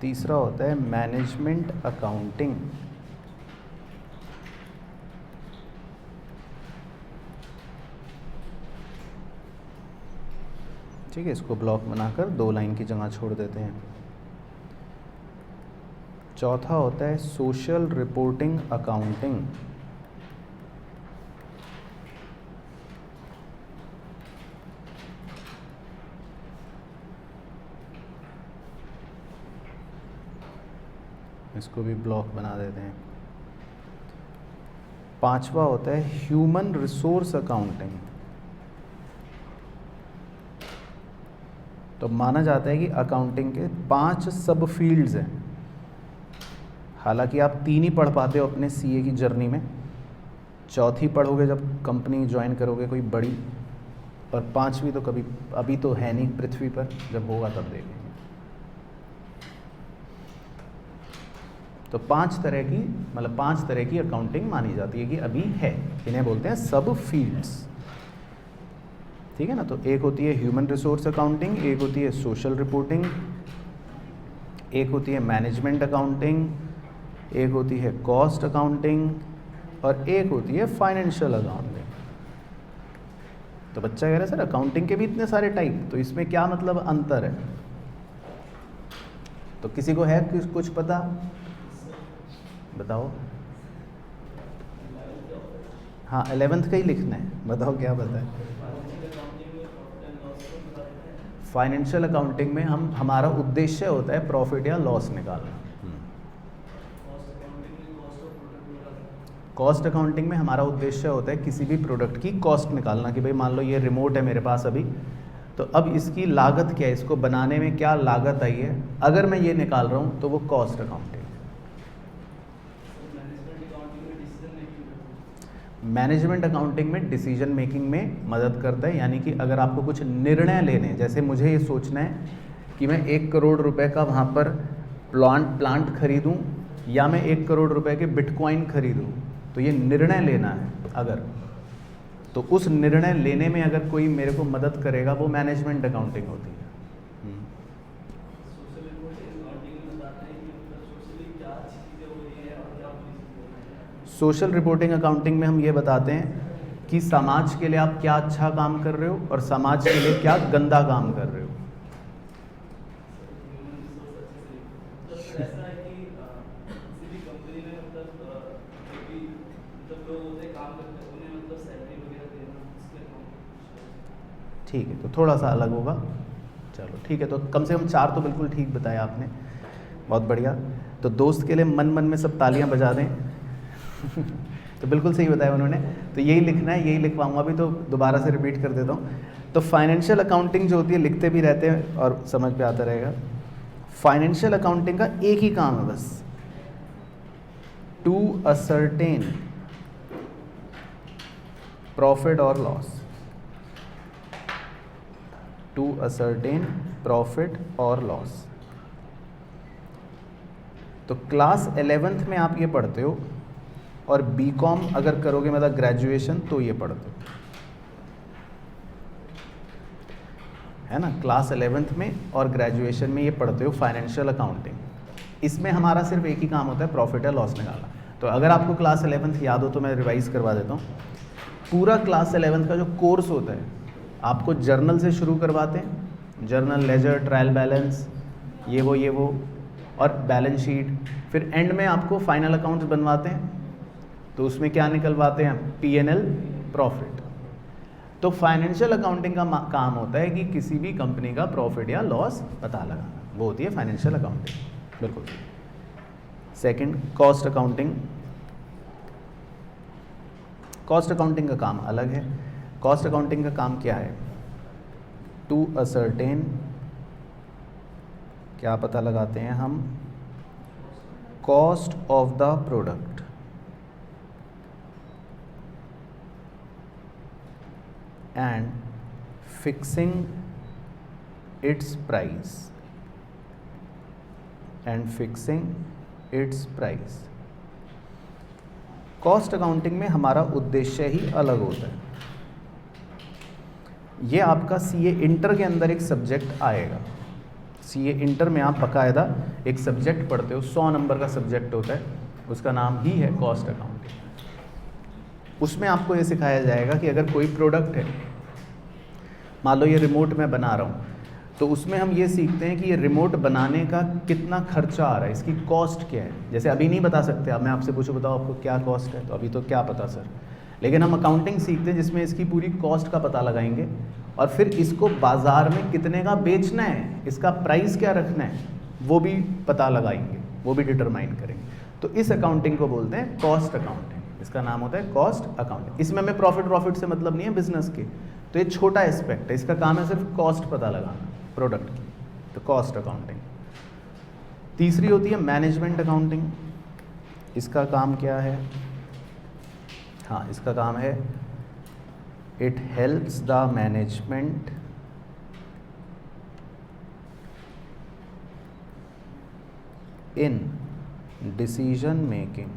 तीसरा होता है मैनेजमेंट अकाउंटिंग, ठीक है, इसको ब्लॉक बनाकर 2 लाइन की जगह छोड़ देते हैं। चौथा होता है सोशल रिपोर्टिंग अकाउंटिंग, इसको भी ब्लॉक बना देते हैं। पांचवा होता है ह्यूमन रिसोर्स अकाउंटिंग। तो माना जाता है कि अकाउंटिंग के 5 सब फील्ड्स हैं। हालांकि आप 3 ही पढ़ पाते हो अपने सीए की जर्नी में, चौथी पढ़ोगे जब कंपनी ज्वाइन करोगे कोई बड़ी, और 5वीं तो कभी अभी तो है नहीं पृथ्वी पर, जब होगा तब देखेंगे। तो 5 तरह की, मतलब 5 तरह की अकाउंटिंग मानी जाती है कि अभी है, इन्हें बोलते हैं सब फील्ड्स। ठीक है ना। तो एक होती है ह्यूमन रिसोर्स अकाउंटिंग, एक होती है सोशल रिपोर्टिंग, एक होती है मैनेजमेंट अकाउंटिंग, एक होती है कॉस्ट अकाउंटिंग और एक होती है फाइनेंशियल अकाउंटिंग। तो बच्चा कह रहा है सर अकाउंटिंग के भी इतने सारे टाइप, तो इसमें क्या मतलब अंतर है? तो किसी को है कुछ पता? बताओ। हाँ 11th का ही लिखना है, बताओ क्या पता है? फाइनेंशियल अकाउंटिंग में हमारा उद्देश्य होता है प्रॉफिट या लॉस निकालना। कॉस्ट अकाउंटिंग में हमारा उद्देश्य होता है किसी भी प्रोडक्ट की कॉस्ट निकालना, कि भाई मान लो ये रिमोट है मेरे पास अभी, तो अब इसकी लागत क्या है, इसको बनाने में क्या लागत आई है, अगर मैं ये निकाल रहा हूँ तो वो कॉस्ट अकाउंटिंग। मैनेजमेंट अकाउंटिंग में डिसीजन मेकिंग में मदद करता है, यानी कि अगर आपको कुछ निर्णय लेने, जैसे मुझे ये सोचना है कि मैं 1 करोड़ रुपए का वहाँ पर प्लांट खरीदूँ या मैं 1 करोड़ रुपए के बिटकॉइन खरीदूँ, तो ये निर्णय लेना है अगर, तो उस निर्णय लेने में अगर कोई मेरे को मदद करेगा वो मैनेजमेंट अकाउंटिंग होती है। सोशल रिपोर्टिंग अकाउंटिंग में हम ये बताते हैं कि समाज के लिए आप क्या अच्छा काम कर रहे हो और समाज के लिए क्या गंदा काम कर रहे हो। ठीक है, तो थोड़ा सा अलग होगा। चलो ठीक है, तो कम से कम 4 तो बिल्कुल ठीक बताया आपने, बहुत बढ़िया। तो दोस्त के लिए मन मन में सब तालियां बजा दें। तो बिल्कुल सही बताया उन्होंने, तो यही लिखना है, यही लिखवाऊंगा अभी, तो दोबारा से रिपीट कर देता हूँ। तो फाइनेंशियल अकाउंटिंग जो होती है, लिखते भी रहते हैं और समझ पे आता रहेगा। फाइनेंशियल अकाउंटिंग का एक ही काम है बस, टू असर्टेन प्रॉफिट और लॉस, टू असर्टेन प्रॉफिट और लॉस। तो क्लास 11th में आप ये पढ़ते हो और बीकॉम अगर करोगे मतलब ग्रेजुएशन तो ये पढ़ते हो, है ना। क्लास 11th में और ग्रेजुएशन में ये पढ़ते हो फाइनेंशियल अकाउंटिंग। इसमें हमारा सिर्फ एक ही काम होता है प्रॉफिट या लॉस निकालना। तो अगर आपको क्लास 11th याद हो तो मैं रिवाइज करवा देता हूँ। पूरा क्लास 11th का जो कोर्स होता है आपको जर्नल से शुरू करवाते हैं, जर्नल, लेजर, ट्रायल बैलेंस, ये वो और बैलेंस शीट। फिर एंड में आपको फाइनल अकाउंट्स बनवाते हैं, तो उसमें क्या निकलवाते हैं? P&L, profit. तो फाइनेंशियल अकाउंटिंग का काम होता है कि किसी भी कंपनी का प्रॉफिट या लॉस पता लगाना, वो होती है फाइनेंशियल अकाउंटिंग। बिल्कुल। Second, cost accounting. Cost accounting का काम अलग है। कॉस्ट अकाउंटिंग का काम क्या है? टू असर्टेन, क्या पता लगाते हैं हम? Cost of the product and fixing it's price, and fixing it's price. Cost accounting में हमारा उद्देश्य ही अलग होता है। ये आपका CA इंटर के अंदर एक सब्जेक्ट आएगा। CA इंटर में आप बाकायदा एक सब्जेक्ट पढ़ते हो, 100 नंबर का सब्जेक्ट होता है, उसका नाम ही है कॉस्ट अकाउंटिंग। उसमें आपको ये सिखाया जाएगा कि अगर कोई प्रोडक्ट है, मान लो ये रिमोट मैं बना रहा हूँ, तो उसमें हम ये सीखते हैं कि ये रिमोट बनाने का कितना खर्चा आ रहा है, इसकी कॉस्ट क्या है। जैसे अभी नहीं बता सकते, अब मैं आपसे पूछूं बताओ आपको क्या कॉस्ट है, तो अभी तो क्या पता सर, लेकिन हम अकाउंटिंग सीखते हैं जिसमें इसकी पूरी कॉस्ट का पता लगाएंगे और फिर इसको बाज़ार में कितने का बेचना है, इसका प्राइस क्या रखना है, वो भी पता लगाएंगे, वो भी डिटरमाइन करेंगे। तो इस अकाउंटिंग को बोलते हैं कॉस्ट अकाउंटिंग, इसका नाम होता है कॉस्ट अकाउंटिंग। इसमें हमें प्रॉफिट से मतलब नहीं है बिजनेस के, तो ये छोटा एस्पेक्ट है, इसका काम है सिर्फ कॉस्ट पता लगाना प्रोडक्ट की, तो कॉस्ट अकाउंटिंग। तीसरी होती है मैनेजमेंट अकाउंटिंग। इसका काम क्या है? हाँ, इसका काम है it helps the management in decision making,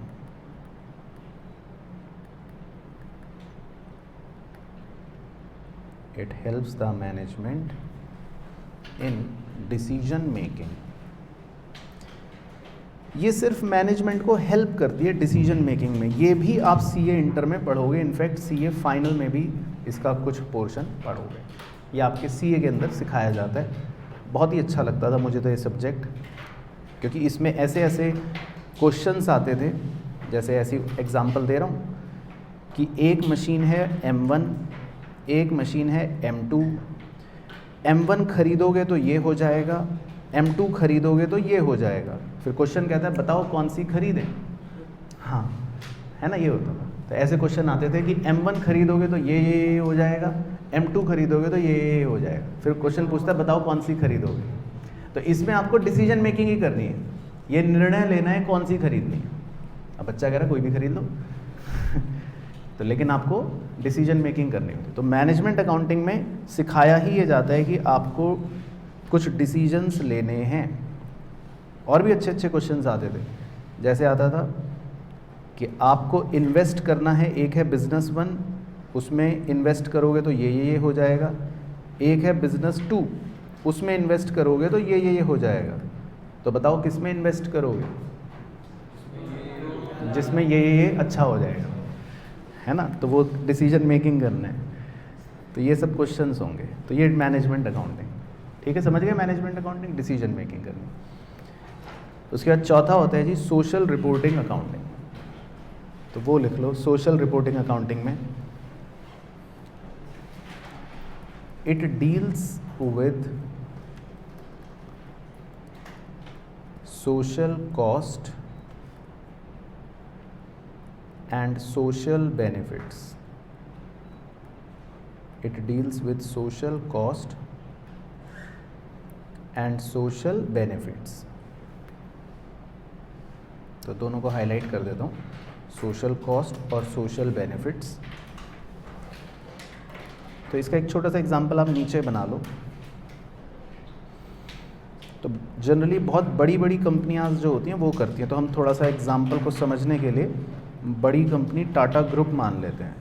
it helps the management in decision making. ये सिर्फ मैनेजमेंट को हेल्प करती है डिसीजन मेकिंग में। ये भी आप सीए इंटर में पढ़ोगे, इनफैक्ट सीए फाइनल में भी इसका कुछ पोर्शन पढ़ोगे। ये आपके सीए के अंदर सिखाया जाता है। बहुत ही अच्छा लगता था मुझे तो ये सब्जेक्ट, क्योंकि इसमें ऐसे ऐसे क्वेश्चंस आते थे। जैसे ऐसी एग्जांपल दे रहा हूँ कि एक मशीन है M1, एक मशीन है M2। M1 खरीदोगे तो ये हो जाएगा, M2 खरीदोगे तो ये हो जाएगा। फिर क्वेश्चन कहता है बताओ कौन सी खरीदें। हाँ, है ना, ये होता था। तो ऐसे क्वेश्चन आते थे कि M1 खरीदोगे तो ये हो जाएगा, M2 खरीदोगे तो ये हो जाएगा। फिर क्वेश्चन पूछता है बताओ कौन सी खरीदोगे। तो इसमें आपको डिसीजन मेकिंग ही करनी है, ये निर्णय लेना है कौन सी खरीदनी है। अब बच्चा कह रहा है कोई भी खरीद लो तो लेकिन आपको डिसीजन मेकिंग करनी होती है। तो मैनेजमेंट अकाउंटिंग में सिखाया ही ये जाता है कि आपको कुछ डिसीजंस लेने हैं। और भी अच्छे अच्छे क्वेश्चंस आते थे। जैसे आता था कि आपको इन्वेस्ट करना है, एक है बिजनेस 1, उसमें इन्वेस्ट करोगे तो ये हो जाएगा। एक है बिजनेस 2, उसमें इन्वेस्ट करोगे तो ये हो जाएगा। तो बताओ किस में इन्वेस्ट करोगे, जिसमें ये अच्छा हो जाएगा, है ना। तो वो डिसीजन मेकिंग करना है। तो ये सब क्वेश्चंस होंगे। तो ये मैनेजमेंट अकाउंटिंग, ठीक है, समझ गए। मैनेजमेंट अकाउंटिंग डिसीजन मेकिंग करनी। उसके बाद चौथा होता है जी सोशल रिपोर्टिंग अकाउंटिंग। तो वो लिख लो, सोशल रिपोर्टिंग अकाउंटिंग में it deals with social cost and social benefits. It deals with social cost and social benefits. तो दोनों को हाईलाइट कर देता हूँ, सोशल कॉस्ट और सोशल बेनिफिट्स। तो इसका एक छोटा सा एग्जांपल आप नीचे बना लो। तो जनरली बहुत बड़ी बड़ी कंपनियां जो होती हैं वो करती हैं। तो हम थोड़ा सा एग्जांपल को समझने के लिए बड़ी कंपनी टाटा ग्रुप मान लेते हैं।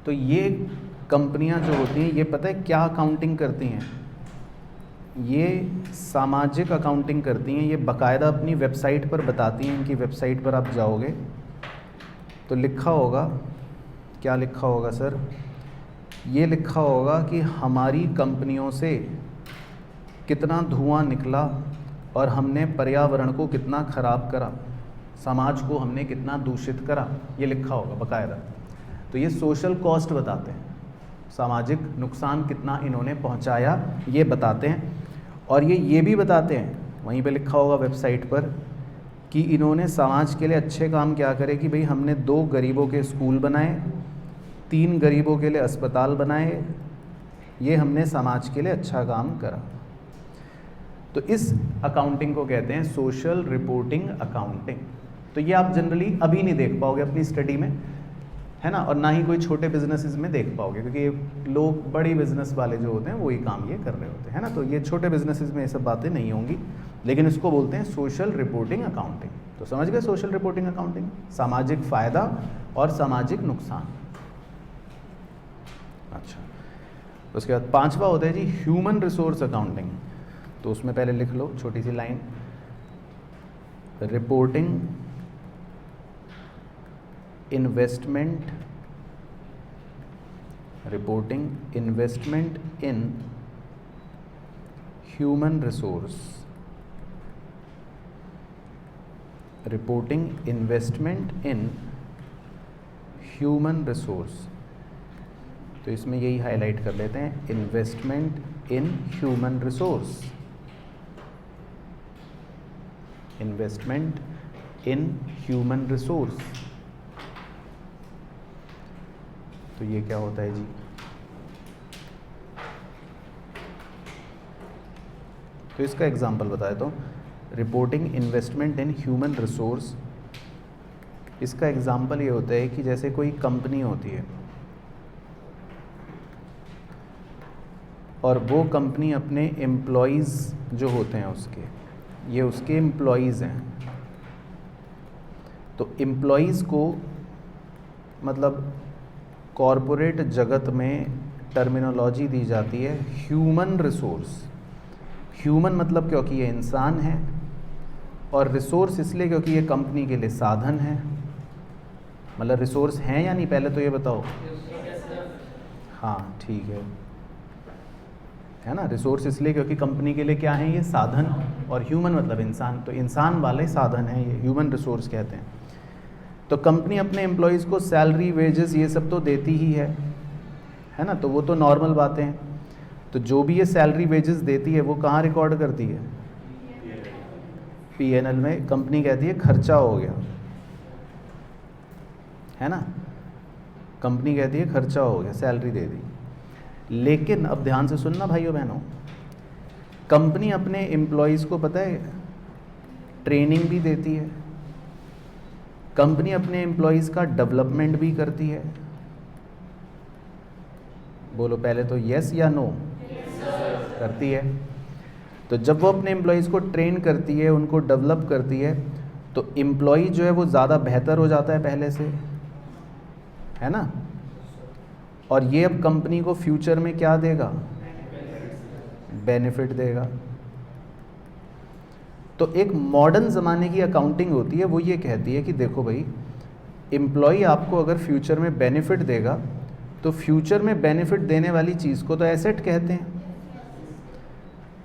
तो ये कंपनियां जो होती हैं ये पता है क्या अकाउंटिंग करती हैं, ये सामाजिक अकाउंटिंग करती हैं। ये बाकायदा अपनी वेबसाइट पर बताती हैं। इनकी वेबसाइट पर आप जाओगे तो लिखा होगा, क्या लिखा होगा सर, ये लिखा होगा कि हमारी कंपनियों से कितना धुआं निकला और हमने पर्यावरण को कितना ख़राब करा, समाज को हमने कितना दूषित करा, ये लिखा होगा बाकायदा। तो ये सोशल कॉस्ट बताते हैं, सामाजिक नुकसान कितना इन्होंने पहुंचाया ये बताते हैं। और ये भी बताते हैं, वहीं पे लिखा होगा वेबसाइट पर कि इन्होंने समाज के लिए अच्छे काम क्या करे कि भाई हमने 2 गरीबों के स्कूल बनाए, 3 गरीबों के लिए अस्पताल बनाए, ये हमने समाज के लिए अच्छा काम करा। तो इस अकाउंटिंग को कहते हैं सोशल रिपोर्टिंग अकाउंटिंग। तो ये आप जनरली अभी नहीं देख पाओगे अपनी स्टडी में, है ना, और ना ही कोई छोटे बिजनेसेस में देख पाओगे, क्योंकि लोग बड़ी बिजनेस वाले जो होते हैं वही काम ये कर रहे होते हैं, है ना। तो ये छोटे बिजनेसेस में ये सब बातें नहीं होंगी, लेकिन इसको बोलते हैं सोशल रिपोर्टिंग अकाउंटिंग। तो समझ गए सोशल रिपोर्टिंग अकाउंटिंग, सामाजिक फ़ायदा और सामाजिक नुकसान। अच्छा, उसके बाद 5वां होता है जी ह्यूमन रिसोर्स अकाउंटिंग। तो उसमें पहले लिख लो छोटी सी line, reporting investment in human resource, reporting investment in human resource. तो इसमें यही हाईलाइट कर लेते हैं, investment in human resource, investment in human resource. तो ये क्या होता है जी, तो इसका एग्जांपल बता देता हूँ, reporting investment in human resource. इसका एग्जांपल ये होता है कि जैसे कोई कंपनी होती है, और वो कंपनी अपने एम्प्लॉयज़ जो होते हैं उसके, ये उसके एम्प्लॉयज़ हैं। तो एम्प्लॉयज़ को मतलब कॉरपोरेट जगत में टर्मिनोलॉजी दी जाती है ह्यूमन रिसोर्स। ह्यूमन मतलब क्योंकि ये इंसान है, और रिसोर्स इसलिए क्योंकि ये कंपनी के लिए साधन है। मतलब रिसोर्स हैं या नहीं, पहले तो ये बताओ। हाँ ठीक है ना। रिसोर्स इसलिए क्योंकि कंपनी के लिए क्या है, ये साधन, और ह्यूमन मतलब इंसान, तो इंसान वाले साधन हैं, ये ह्यूमन रिसोर्स कहते हैं। तो कंपनी अपने एम्प्लॉयज़ को सैलरी, वेजेस, ये सब तो देती ही है ना, तो वो तो नॉर्मल बातें हैं। तो जो भी ये सैलरी वेजेस देती है वो कहाँ रिकॉर्ड करती है, पीएनएल में। कंपनी कहती है खर्चा हो गया, है ना, कंपनी कहती है खर्चा हो गया, सैलरी दे दी। लेकिन अब ध्यान से सुनना भाइयों बहनों, कंपनी अपने एम्प्लॉयज़ को पता है ट्रेनिंग भी देती है, कंपनी अपने एम्प्लॉयज़ का डेवलपमेंट भी करती है। बोलो पहले तो यस या नो। करती है। तो जब वो अपने एम्प्लॉयज़ को ट्रेन करती है, उनको डेवलप करती है, तो एम्प्लॉय जो है वो ज़्यादा बेहतर हो जाता है पहले से, है ना। और ये अब कंपनी को फ्यूचर में क्या देगा, बेनिफिट देगा। तो एक मॉडर्न ज़माने की अकाउंटिंग होती है, वो ये कहती है कि देखो भाई, एम्प्लॉय आपको अगर फ्यूचर में बेनिफिट देगा, तो फ्यूचर में बेनिफिट देने वाली चीज़ को तो एसेट कहते हैं।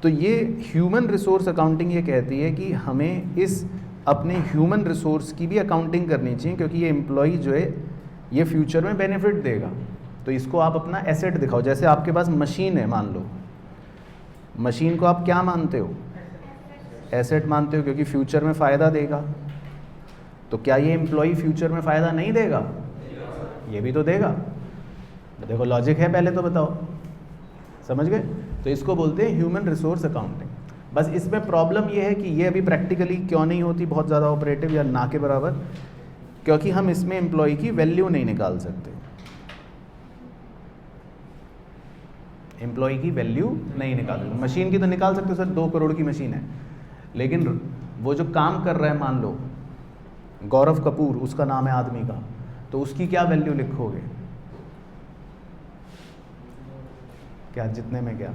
तो ये ह्यूमन रिसोर्स अकाउंटिंग ये कहती है कि हमें इस अपने ह्यूमन रिसोर्स की भी अकाउंटिंग करनी चाहिए, क्योंकि ये एम्प्लॉय जो है ये फ्यूचर में बेनिफिट देगा। तो इसको आप अपना एसेट दिखाओ। जैसे आपके पास मशीन है, मान लो, मशीन को आप क्या मानते हो, एसेट मानते हो, क्योंकि फ्यूचर में फ़ायदा देगा। तो क्या ये एम्प्लॉय फ्यूचर में फ़ायदा नहीं देगा, ये भी तो देगा। देखो लॉजिक है, पहले तो बताओ, समझ गए। तो इसको बोलते हैं ह्यूमन रिसोर्स अकाउंटिंग। बस इसमें प्रॉब्लम ये है कि ये अभी प्रैक्टिकली क्यों नहीं होती बहुत ज़्यादा ऑपरेटिव या ना के बराबर, क्योंकि हम इसमें एम्प्लॉय की वैल्यू नहीं निकाल सकते। एम्प्लॉय की वैल्यू नहीं निकाल सकते। मशीन की तो निकाल सकते हो सर, 2 करोड़ की मशीन है, लेकिन वो जो काम कर रहा है, मान लो गौरव कपूर उसका नाम है आदमी का, तो उसकी क्या वैल्यू लिखोगे, क्या जितने में क्या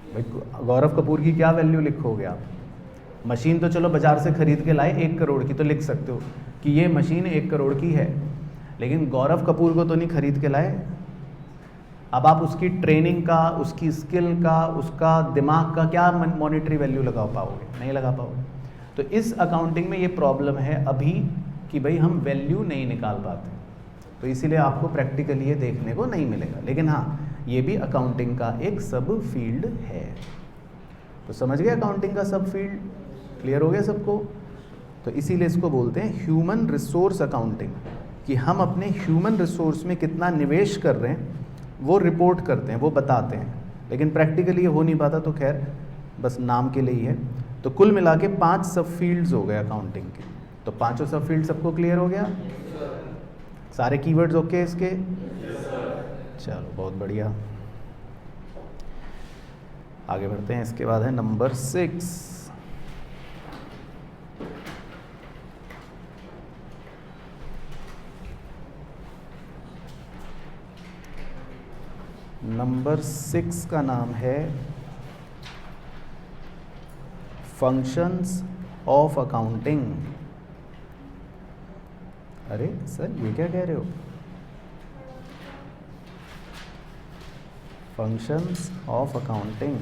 भाई गौरव कपूर की क्या वैल्यू लिखोगे आप। मशीन तो चलो बाजार से खरीद के लाए 1 करोड़ की, तो लिख सकते हो कि ये मशीन 1 करोड़ की है, लेकिन गौरव कपूर को तो नहीं खरीद के लाए। अब आप उसकी ट्रेनिंग का, उसकी स्किल का, उसका दिमाग का क्या मॉनेटरी वैल्यू लगा पाओगे, नहीं लगा पाओगे। तो इस अकाउंटिंग में ये प्रॉब्लम है अभी कि भाई हम वैल्यू नहीं निकाल पाते, तो इसीलिए आपको प्रैक्टिकली ये देखने को नहीं मिलेगा। लेकिन हाँ, ये भी अकाउंटिंग का एक सब फील्ड है। तो समझ गए अकाउंटिंग का सब फील्ड, क्लियर हो गया सबको। तो इसीलिए इसको बोलते हैं ह्यूमन रिसोर्स अकाउंटिंग, कि हम अपने ह्यूमन रिसोर्स में कितना निवेश कर रहे हैं वो रिपोर्ट करते हैं, वो बताते हैं। लेकिन प्रैक्टिकली ये हो नहीं पाता, तो खैर बस नाम के लिए ही है। तो कुल मिला के 5 सब फील्ड्स हो गए अकाउंटिंग के। तो पांचों सब फील्ड सबको क्लियर हो गया, सारे कीवर्ड्स ओके इसके। चलो बहुत बढ़िया, आगे बढ़ते हैं। इसके बाद है नंबर 6, नंबर 6 का नाम है फंक्शंस ऑफ अकाउंटिंग। अरे सर ये क्या कह रहे हो, फंक्शंस ऑफ अकाउंटिंग।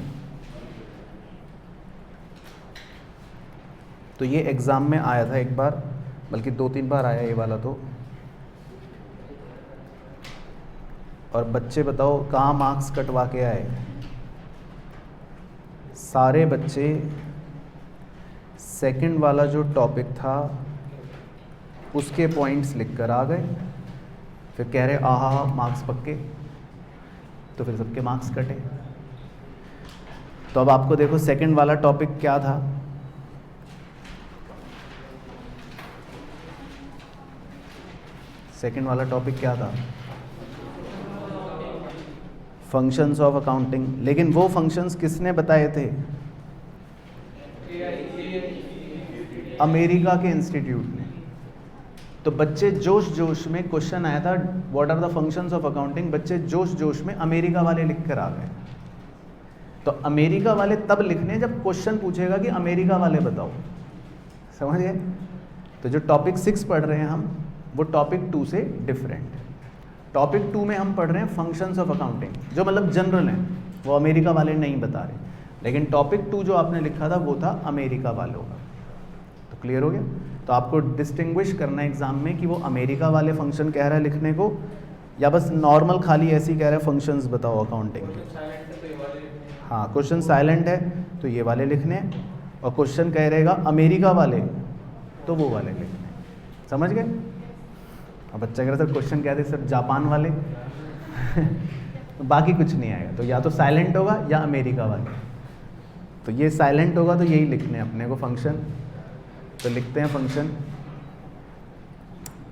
तो ये एग्ज़ाम में आया था एक बार, बल्कि 2-3 बार आया ये वाला तो। और बच्चे बताओ कहाँ मार्क्स कटवा के आए, सारे बच्चे सेकंड वाला जो टॉपिक था उसके पॉइंट्स लिख कर आ गए, फिर कह रहे आहा मार्क्स पक्के, तो फिर सबके मार्क्स कटे। तो अब आपको देखो सेकंड वाला टॉपिक क्या था, सेकंड वाला टॉपिक क्या था, फंक्शंस ऑफ अकाउंटिंग, लेकिन वो फंक्शंस किसने बताए थे? अमेरिका के इंस्टीट्यूट ने। तो बच्चे जोश जोश में, क्वेश्चन आया था what are the functions of accounting, बच्चे जोश जोश में अमेरिका वाले लिख कर आ गए। तो अमेरिका वाले तब लिखने जब क्वेश्चन पूछेगा कि अमेरिका वाले बताओ, समझ गए? तो जो टॉपिक 6 पढ़ रहे हैं हम, वो टॉपिक 2 से डिफरेंट है। टॉपिक 2 में हम पढ़ रहे हैं फंक्शंस ऑफ अकाउंटिंग, जो मतलब जनरल हैं, वो अमेरिका वाले नहीं बता रहे। लेकिन टॉपिक 2 जो आपने लिखा था वो था अमेरिका वालों का। तो क्लियर हो गया? तो आपको डिस्टिंग्विश करना है एग्जाम में कि वो अमेरिका वाले फंक्शन कह रहा है लिखने को, या बस नॉर्मल खाली ऐसे ही कह रहा है फंक्शंस बताओ अकाउंटिंग के। हाँ, क्वेश्चन साइलेंट है तो ये वाले लिखने हैं, और क्वेश्चन कह रहेगा अमेरिका वाले तो वो वाले लिखने हैं। समझ गए? अब बच्चा कह रहा सर क्वेश्चन कहते सर जापान वाले तो बाकी कुछ नहीं आएगा। तो या तो साइलेंट होगा या अमेरिका वाले। तो ये साइलेंट होगा तो यही लिखने हैं अपने को फंक्शन। तो लिखते हैं फंक्शन।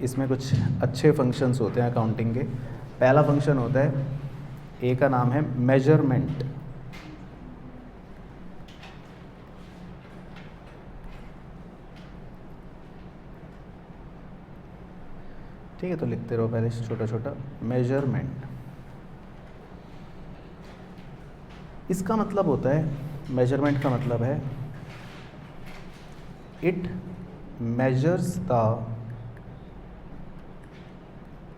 इसमें कुछ अच्छे फंक्शंस होते हैं अकाउंटिंग के। पहला फंक्शन होता है, ए का नाम है मेजरमेंट। ठीक है, तो लिखते रहो पहले छोटा छोटा मेजरमेंट। इसका मतलब होता है, मेजरमेंट का मतलब है it measures the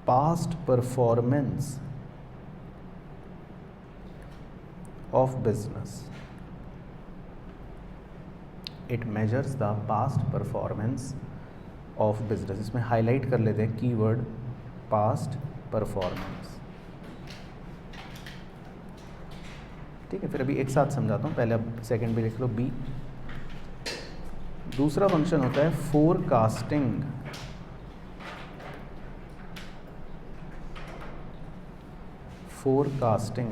past performance of business. It measures the past performance of business. इसमें हाईलाइट कर लेते हैं कीवर्ड पास्ट परफॉर्मेंस। ठीक है, फिर अभी एक साथ समझाता हूँ। पहले अब सेकंड भी लिख लो, बी। दूसरा फंक्शन होता है फोरकास्टिंग। फोरकास्टिंग,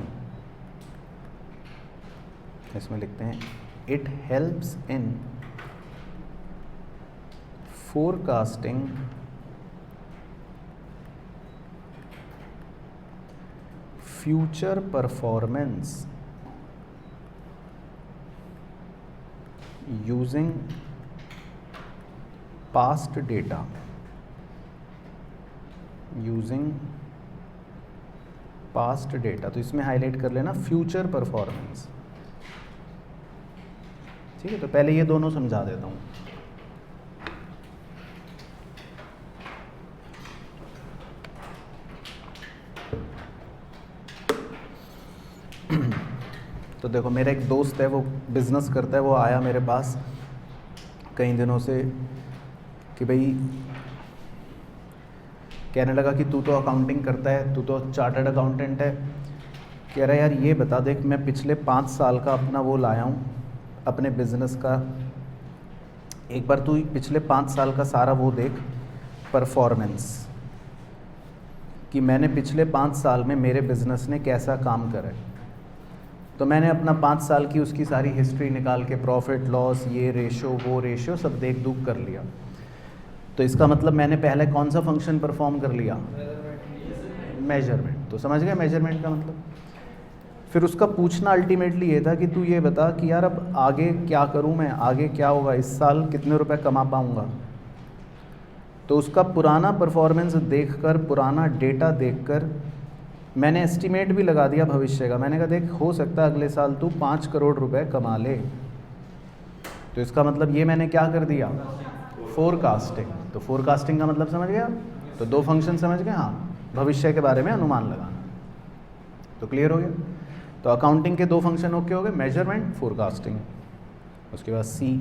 इसमें लिखते हैं it helps in forecasting future performance using past data, using past data। तो इसमें हाईलाइट कर लेना फ्यूचर परफॉर्मेंस। ठीक है, तो पहले ये दोनों समझा देता हूँ। तो देखो, मेरा एक दोस्त है, वो बिज़नेस करता है। वो आया मेरे पास कई दिनों से कि भाई, कहने लगा कि तू तो अकाउंटिंग करता है, तू तो चार्टर्ड अकाउंटेंट है। कह रहा है यार ये बता, देख मैं पिछले 5 साल का अपना वो लाया हूँ अपने बिज़नेस का। एक बार तू पिछले 5 साल का सारा वो देख परफॉर्मेंस, कि मैंने पिछले 5 साल में मेरे बिज़नेस ने कैसा काम करा है। तो मैंने अपना 5 साल की उसकी सारी हिस्ट्री निकाल के प्रॉफिट लॉस, ये रेशो वो रेशो सब देख दुख कर लिया। तो इसका मतलब मैंने पहले कौन सा फंक्शन परफॉर्म कर लिया? मेजरमेंट। तो समझ गए मेजरमेंट का मतलब? फिर उसका पूछना अल्टीमेटली ये था कि तू ये बता कि यार अब आगे क्या करूं मैं, आगे क्या होगा, इस साल कितने रुपए कमा पाऊंगा। तो उसका पुराना परफॉर्मेंस देखकर, पुराना डेटा देखकर मैंने एस्टीमेट भी लगा दिया भविष्य का। मैंने कहा देख, हो सकता है अगले साल तू 5 करोड़ रुपए कमा ले। तो इसका मतलब ये मैंने क्या कर दिया? फोरकास्टिंग। तो फोरकास्टिंग का मतलब समझ गया? तो 2 फंक्शन समझ गए। हाँ, भविष्य के बारे में अनुमान लगाना। तो क्लियर हो गया? तो अकाउंटिंग के 2 फंक्शन ओके हो गए, मेजरमेंट, फोरकास्टिंग। उसके बाद सी,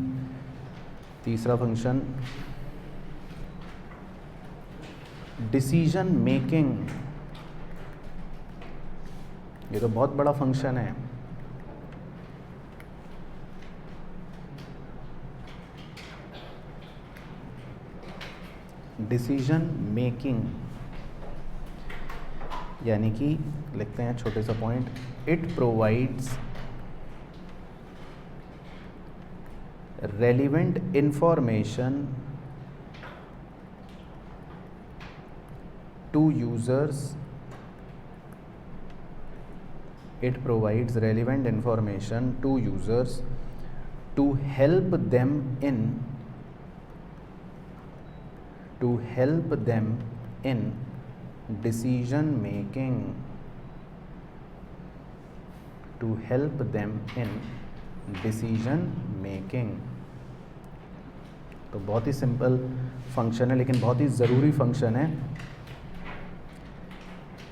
तीसरा फंक्शन डिसीजन मेकिंग। ये तो बहुत बड़ा फंक्शन है। डिसीजन मेकिंग यानी कि लिखते हैं छोटे सा point, it provides relevant information to users It provides relevant information to users to help them in decision making. To help them in decision making. तो बहुत ही सिंपल फंक्शन है, लेकिन बहुत ही ज़रूरी फंक्शन है।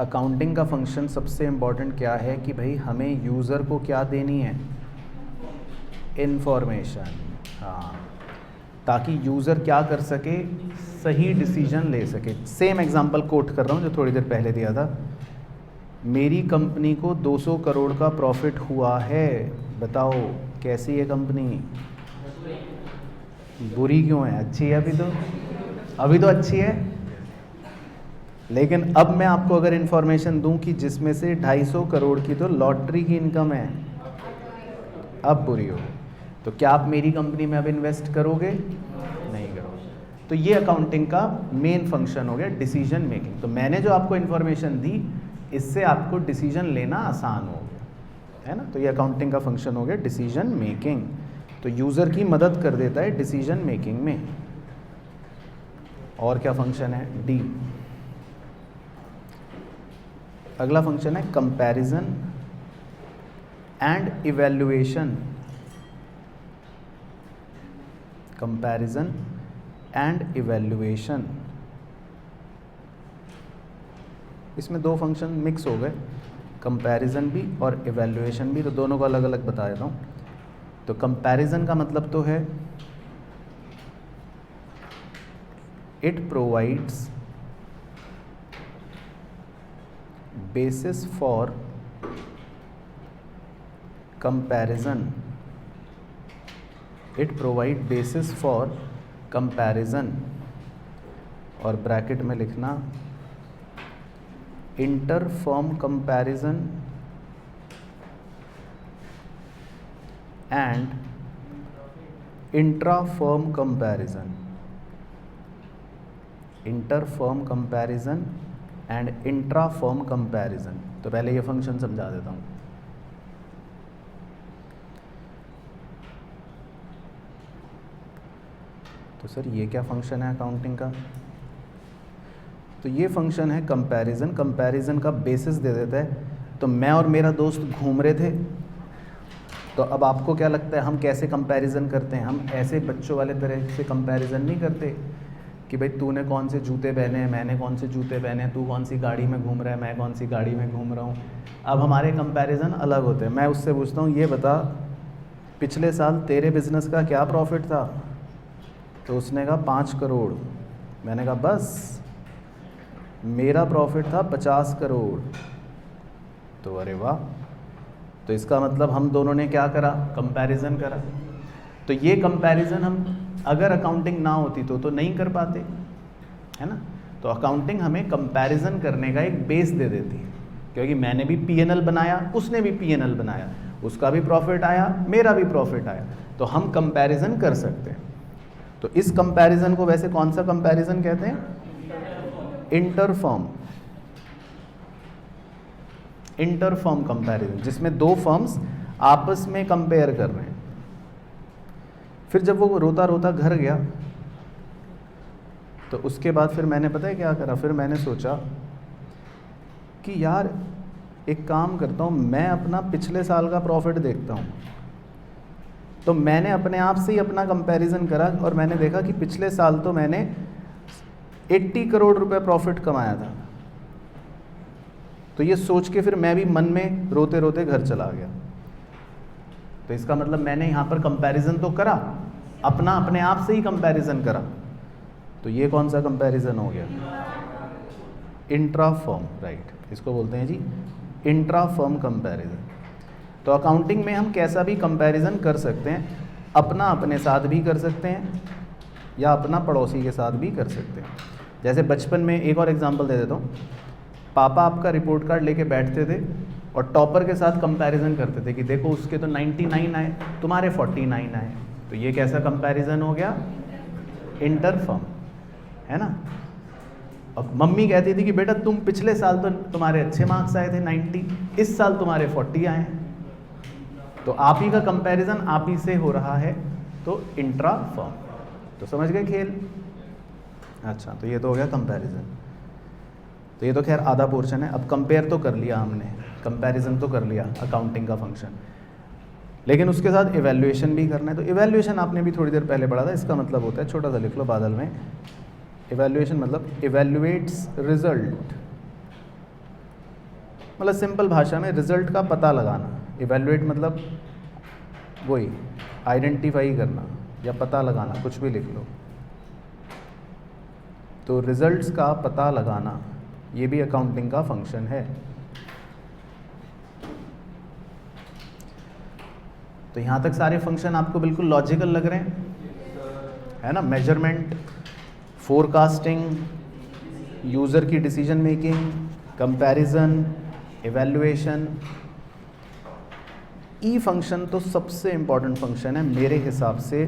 अकाउंटिंग का फंक्शन सबसे इम्पॉर्टेंट क्या है कि भाई हमें यूज़र को क्या देनी है, इन्फॉर्मेशन। हाँ, ताकि यूज़र क्या कर सके, सही डिसीजन ले सके। सेम एग्जांपल कोट कर रहा हूँ जो थोड़ी देर पहले दिया था। मेरी कंपनी को 200 करोड़ का प्रॉफिट हुआ है, बताओ कैसी है कंपनी? बुरी क्यों है? अच्छी है अभी तो अच्छी है। लेकिन अब मैं आपको अगर इन्फॉर्मेशन दूं कि जिसमें से 250 करोड़ की तो लॉटरी की इनकम है, अब बुरी हो, तो क्या आप मेरी कंपनी में अब इन्वेस्ट करोगे? नहीं करोगे। तो ये अकाउंटिंग का मेन फंक्शन हो गया, डिसीजन मेकिंग। तो मैंने जो आपको इन्फॉर्मेशन दी, इससे आपको डिसीजन लेना आसान हो गया, है ना। तो ये अकाउंटिंग का फंक्शन हो गया डिसीजन मेकिंग। तो यूज़र की मदद कर देता है डिसीजन मेकिंग में। और क्या फंक्शन है? डी। अगला फंक्शन है comparison and evaluation. Comparison and evaluation, इसमें दो फंक्शन मिक्स हो गए, कंपैरिजन भी और इवैल्यूएशन भी। तो दोनों को अलग अलग बता देता हूँ। तो कंपैरिजन का मतलब तो है it provides basis for comparison. It provide basis for comparison, और ब्रैकेट में लिखना inter firm comparison and intra firm comparison. Inter firm comparison and intra firm comparison. तो पहले ये फंक्शन समझा देता हूँ। तो सर ये क्या फंक्शन है अकाउंटिंग का? तो ये फंक्शन है कंपैरिजन। कंपैरिजन का बेसिस दे देता है। तो मैं और मेरा दोस्त घूम रहे थे, तो अब आपको क्या लगता है हम कैसे कंपैरिजन करते हैं? हम ऐसे बच्चों वाले तरह से कंपैरिजन नहीं करते कि भाई तूने कौन से जूते पहने हैं, मैंने कौन से जूते पहने हैं, तू कौन सी गाड़ी में घूम रहा है, मैं कौन सी गाड़ी में घूम रहा हूँ। अब हमारे कंपैरिजन अलग होते हैं। मैं उससे पूछता हूँ ये बता पिछले साल तेरे बिजनेस का क्या प्रॉफिट था? तो उसने कहा 5 करोड़। मैंने कहा बस, मेरा प्रॉफिट था 50 करोड़। तो अरे वाह, तो इसका मतलब हम दोनों ने क्या करा? कंपैरिजन करा। तो ये कंपैरिजन हम अगर अकाउंटिंग ना होती तो नहीं कर पाते, है ना। तो अकाउंटिंग हमें कंपैरिजन करने का एक बेस दे देती है, क्योंकि मैंने भी पीएनएल बनाया, उसने भी पीएनएल बनाया, उसका भी प्रॉफिट आया, मेरा भी प्रॉफिट आया, तो हम कंपैरिजन कर सकते हैं। तो इस कंपैरिजन को वैसे कौन सा कंपैरिजन कहते हैं? इंटरफर्म। इंटरफर्म कंपैरिजन, जिसमें दो फर्म्स आपस में कंपेयर कर रहे हैं। फिर जब वो रोता रोता घर गया, तो उसके बाद फिर मैंने पता है क्या करा? फिर मैंने सोचा कि यार एक काम करता हूँ, मैं अपना पिछले साल का प्रॉफिट देखता हूँ। तो मैंने अपने आप से ही अपना कंपैरिजन करा और मैंने देखा कि पिछले साल तो मैंने 80 करोड़ रुपए प्रॉफिट कमाया था। तो ये सोच के फिर मैं भी मन में रोते रोते घर चला गया। तो इसका मतलब मैंने यहाँ पर कंपैरिजन तो करा, अपना अपने आप से ही कंपैरिजन करा। तो ये कौन सा कंपैरिजन हो गया? इंट्रा फर्म, राइट, इसको बोलते हैं जी इंट्रा फर्म कंपैरिजन। तो अकाउंटिंग में हम कैसा भी कंपैरिजन कर सकते हैं, अपना अपने साथ भी कर सकते हैं या अपना पड़ोसी के साथ भी कर सकते हैं। जैसे बचपन में एक और एग्जांपल दे देता हूँ। पापा आपका रिपोर्ट कार्ड लेके बैठते थे और टॉपर के साथ कंपैरिजन करते थे कि देखो उसके तो 99 आए, तुम्हारे 49 आए। तो ये कैसा कंपैरिजन हो गया? इंटर फर्म, है ना। अब मम्मी कहती थी कि बेटा तुम पिछले साल तो तुम्हारे अच्छे मार्क्स आए थे 90, इस साल तुम्हारे 40 आए हैं। तो आप ही का कंपैरिजन आप ही से हो रहा है, तो इंट्रा फर्म। तो समझ गए खेल? अच्छा, तो ये तो हो गया कंपैरिजन। तो ये तो खैर आधा पोर्शन है। अब कंपेयर तो कर लिया हमने, कंपैरिजन तो कर लिया अकाउंटिंग का फंक्शन, लेकिन उसके साथ इवैल्यूएशन भी करना है। तो इवैल्यूएशन आपने भी थोड़ी देर पहले पढ़ा था। इसका मतलब होता है, छोटा सा लिख लो बादल में, इवैल्यूएशन मतलब इवैल्यूएट्स रिजल्ट, मतलब सिंपल भाषा में रिजल्ट का पता लगाना। इवैल्यूएट मतलब वही आइडेंटिफाई करना या पता लगाना, कुछ भी लिख लो। तो रिजल्ट्स का पता लगाना ये भी अकाउंटिंग का फंक्शन है। तो यहाँ तक सारे फंक्शन आपको बिल्कुल लॉजिकल लग रहे हैं, है ना? मेजरमेंट, फोरकास्टिंग, यूज़र की डिसीजन मेकिंग, कंपैरिजन, इवैल्यूएशन। ई फंक्शन तो सबसे इम्पॉर्टेंट फंक्शन है मेरे हिसाब से।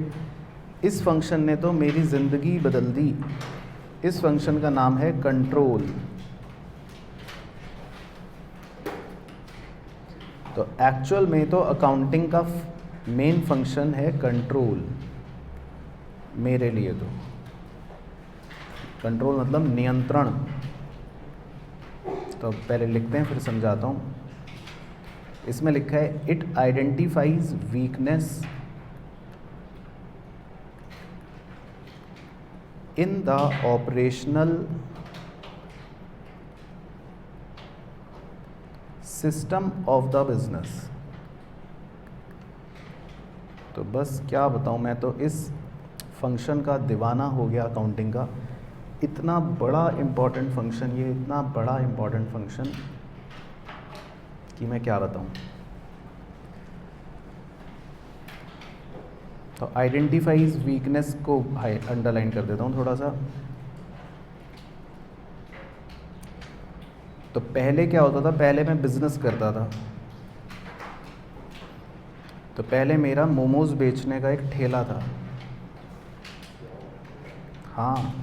इस फंक्शन ने तो मेरी ज़िंदगी बदल दी। इस फंक्शन का नाम है कंट्रोल। तो एक्चुअल में तो अकाउंटिंग का मेन फंक्शन है कंट्रोल मेरे लिए। तो कंट्रोल मतलब नियंत्रण। तो पहले लिखते हैं फिर समझाता हूँ। इसमें लिखा है it identifies weakness in the operational system of the business. तो बस क्या बताऊँ, मैं तो इस फंक्शन का दीवाना हो गया अकाउंटिंग का। इतना बड़ा इम्पॉर्टेंट फंक्शन, ये इतना बड़ा इम्पॉर्टेंट फंक्शन कि मैं क्या बताऊँ। तो आइडेंटिफाइज वीकनेस को अंडरलाइन कर देता हूँ थोड़ा सा। तो पहले क्या होता था, पहले मैं बिजनेस करता था। तो पहले मेरा मोमोज बेचने का एक ठेला था। हाँ,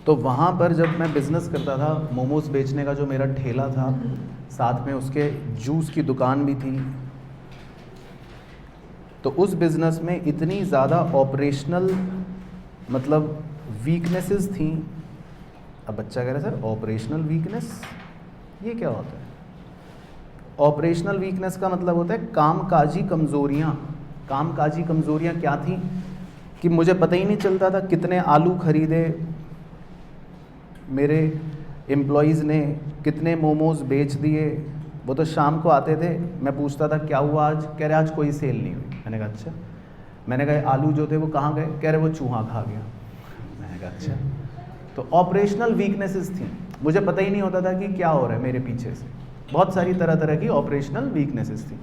तो वहाँ पर जब मैं बिज़नेस करता था, मोमोज बेचने का जो मेरा ठेला था, साथ में उसके जूस की दुकान भी थी। तो उस बिज़नेस में इतनी ज़्यादा ऑपरेशनल मतलब वीकनेसेस थी। अब बच्चा कह रहा है सर ऑपरेशनल वीकनेस ये क्या होता है? ऑपरेशनल वीकनेस का मतलब होता है कामकाजी कमज़ोरियाँ। कामकाजी कमज़ोरियाँ क्या थी कि मुझे पता ही नहीं चलता था कितने आलू खरीदे मेरे एम्प्लॉइज़ ने, कितने मोमोज़ बेच दिए। वो तो शाम को आते थे, मैं पूछता था क्या हुआ आज, कह रहे आज कोई सेल नहीं हुई। मैंने कहा अच्छा। मैंने कहा आलू जो थे वो कहाँ गए, कह रहे वो चूहा खा गया। मैंने कहा अच्छा। तो ऑपरेशनल वीकनेसेस थी, मुझे पता ही नहीं होता था कि क्या हो रहा है मेरे पीछे से। बहुत सारी तरह तरह की ऑपरेशनल वीकनेसेस थी,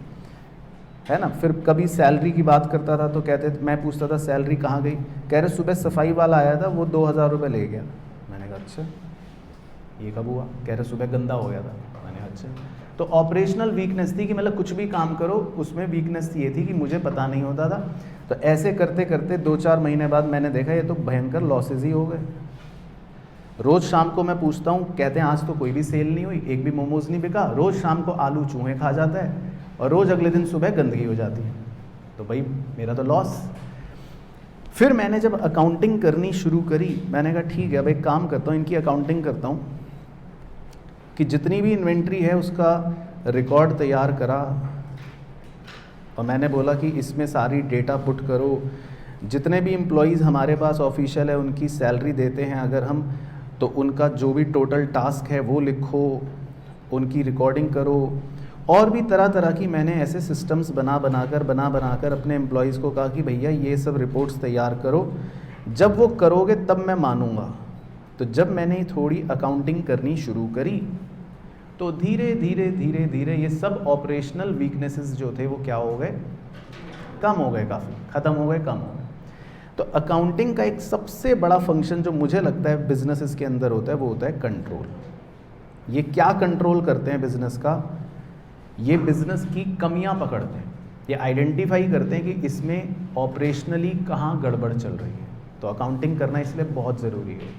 है ना। फिर कभी सैलरी की बात करता था तो कहते, मैं पूछता था सैलरी कहाँ गई, कह रहे सुबह सफाई वाला आया था वो 2000 रुपये ले गया। मैंने कहा अच्छा, ये कब हुआ, कह रहे सुबह गंदा हो गया था। मैंने कहा अच्छा। तो ऑपरेशनल वीकनेस थी कि मतलब कुछ भी काम करो उसमें वीकनेस ये थी कि मुझे पता नहीं होता था। तो ऐसे करते करते 2-4 महीने बाद मैंने देखा ये तो भयंकर लॉसेज ही हो गए। रोज़ शाम को मैं पूछता हूँ, कहते हैं आज तो कोई भी सेल नहीं हुई, एक भी मोमोज़ नहीं बिका। रोज़ शाम को आलू चूहे खा जाता है और रोज़ अगले दिन सुबह गंदगी हो जाती है। तो भाई मेरा तो लॉस। फिर मैंने जब अकाउंटिंग करनी शुरू करी, मैंने कहा ठीक है अब एक काम करता हूँ, इनकी अकाउंटिंग करता हूँ कि जितनी भी इन्वेंट्री है उसका रिकॉर्ड तैयार करा। और मैंने बोला कि इसमें सारी डेटा पुट करो, जितने भी एम्प्लॉइज़ हमारे पास ऑफिशियल है उनकी सैलरी देते हैं अगर हम, तो उनका जो भी टोटल टास्क है वो लिखो, उनकी रिकॉर्डिंग करो। और भी तरह तरह की मैंने ऐसे सिस्टम्स बना बनाकर अपने एम्प्लॉइज़ को कहा कि भैया ये सब रिपोर्ट्स तैयार करो, जब वो करोगे तब मैं मानूंगा। तो जब मैंने थोड़ी अकाउंटिंग करनी शुरू करी तो धीरे धीरे धीरे धीरे ये सब ऑपरेशनल वीकनेसेस जो थे वो क्या हो गए, कम हो गए, काफ़ी ख़त्म हो गए, कम हो गए। तो अकाउंटिंग का एक सबसे बड़ा फंक्शन जो मुझे लगता है बिजनेसेस के अंदर होता है वो होता है कंट्रोल। ये क्या कंट्रोल करते हैं बिजनेस का, ये बिजनेस की कमियां पकड़ते हैं, ये आइडेंटिफाई करते हैं कि इसमें ऑपरेशनली कहाँ गड़बड़ चल रही है। तो अकाउंटिंग करना इसलिए बहुत ज़रूरी है।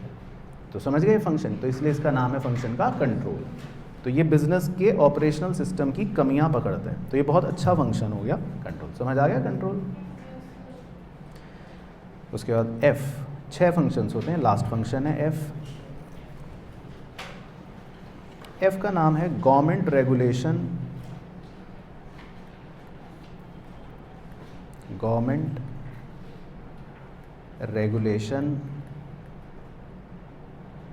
तो समझ गए फंक्शन, तो इसलिए इसका नाम है फंक्शन का कंट्रोल। तो ये बिजनेस के ऑपरेशनल सिस्टम की कमियां पकड़ते हैं, तो ये बहुत अच्छा फंक्शन हो गया कंट्रोल। समझ आ गया कंट्रोल। उसके बाद एफ, 6 फंक्शंस होते हैं, लास्ट फंक्शन है एफ। एफ का नाम है government regulation, government regulation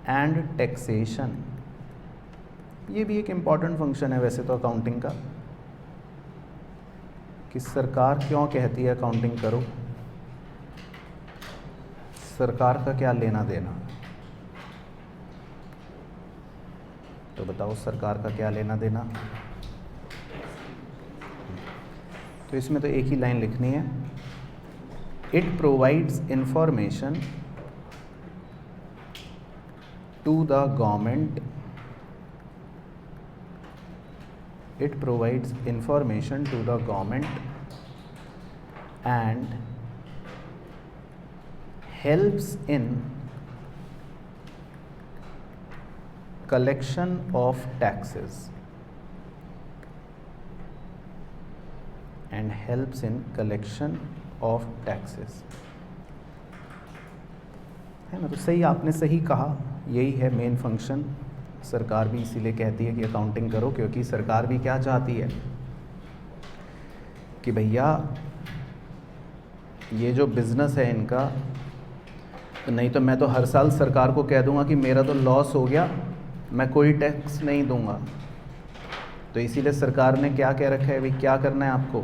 and taxation. ये भी एक इम्पॉर्टेंट फंक्शन है वैसे तो अकाउंटिंग का, कि सरकार क्यों कहती है अकाउंटिंग करो, सरकार का क्या लेना देना। तो बताओ सरकार का क्या लेना देना। तो इसमें तो एक ही लाइन लिखनी है, it provides information to the government, it provides information to the government and helps in collection of taxes, and helps in collection of taxes। है ना, तो सही, आपने सही कहा, यही है मेन फंक्शन। सरकार भी इसीलिए कहती है कि अकाउंटिंग करो, क्योंकि सरकार भी क्या चाहती है कि भैया ये जो बिज़नेस है इनका, नहीं तो मैं तो हर साल सरकार को कह दूंगा कि मेरा तो लॉस हो गया, मैं कोई टैक्स नहीं दूंगा। तो इसीलिए सरकार ने क्या कह रखा है, भाई क्या करना है आपको,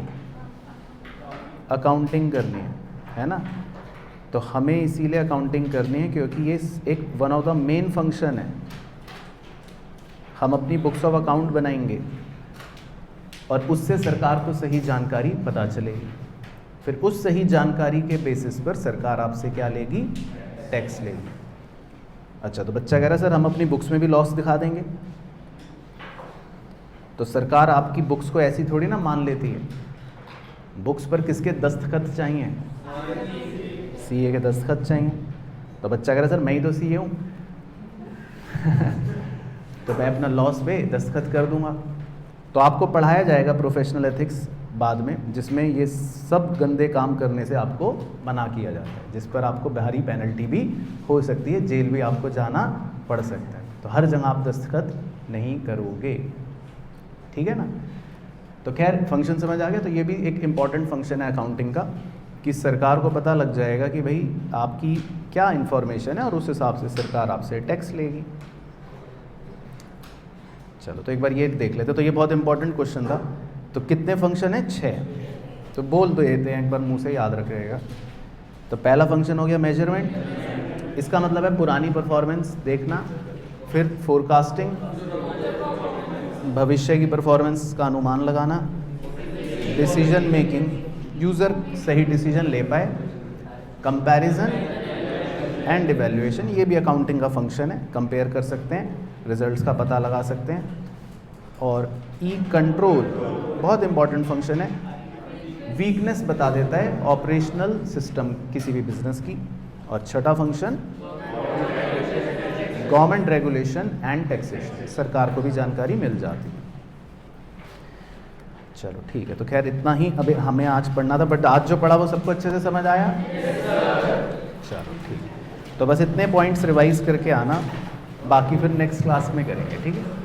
अकाउंटिंग करनी है ना। तो हमें इसीलिए अकाउंटिंग करनी है क्योंकि ये एक one of the main function है। हम अपनी बुक्स ऑफ अकाउंट बनाएंगे और उससे सरकार को सही जानकारी पता चलेगी, फिर उस सही जानकारी के बेसिस पर सरकार आपसे क्या लेगी, टैक्स लेगी। अच्छा, तो बच्चा कह रहा है सर हम अपनी बुक्स में भी लॉस दिखा देंगे। तो सरकार आपकी बुक्स को ऐसी थोड़ी ना मान लेती है। बुक्स पर किसके दस्तखत चाहिए, सीए के दस्तखत चाहिए। तो बच्चा कह रहा है सर मैं ही तो सीए हूँ तो मैं अपना लॉस पे दस्तखत कर दूंगा। तो आपको पढ़ाया जाएगा प्रोफेशनल एथिक्स बाद में, जिसमें ये सब गंदे काम करने से आपको मना किया जाता है, जिस पर आपको भारी पेनल्टी भी हो सकती है, जेल भी आपको जाना पड़ सकता है। तो हर जगह आप दस्तखत नहीं करोगे, ठीक है ना। तो खैर फंक्शन समझ आ गया। तो ये भी एक इम्पॉर्टेंट फंक्शन है अकाउंटिंग का, कि सरकार को पता लग जाएगा कि भाई आपकी क्या इन्फॉर्मेशन है और उस हिसाब से सरकार आपसे टैक्स लेगी। चलो तो एक बार ये देख लेते। तो ये बहुत इंपॉर्टेंट क्वेश्चन था। तो कितने फंक्शन है, 6। तो बोल दो देते हैं एक बार, मुंह से याद रखिएगा। तो पहला फंक्शन हो गया मेजरमेंट, इसका मतलब है पुरानी परफॉर्मेंस देखना। फिर फोरकास्टिंग, भविष्य की परफॉर्मेंस का अनुमान लगाना। डिसीजन मेकिंग, यूज़र सही डिसीजन ले पाए। कंपैरिजन एंड इवैल्यूएशन, ये भी अकाउंटिंग का फंक्शन है, कंपेयर कर सकते हैं, रिजल्ट्स का पता लगा सकते हैं। और ई कंट्रोल बहुत इंपॉर्टेंट फंक्शन है, वीकनेस बता देता है ऑपरेशनल सिस्टम किसी भी बिजनेस की। और छठा function government regulation and taxation, सरकार को भी जानकारी मिल जाती है। चलो ठीक है, तो खैर इतना ही अभी हमें आज पढ़ना था, बट आज जो पढ़ा वो सबको अच्छे से समझ आया। चलो ठीक है, तो बस इतने पॉइंट्स रिवाइज करके आना, बाकी फिर नेक्स्ट क्लास में करेंगे, ठीक है।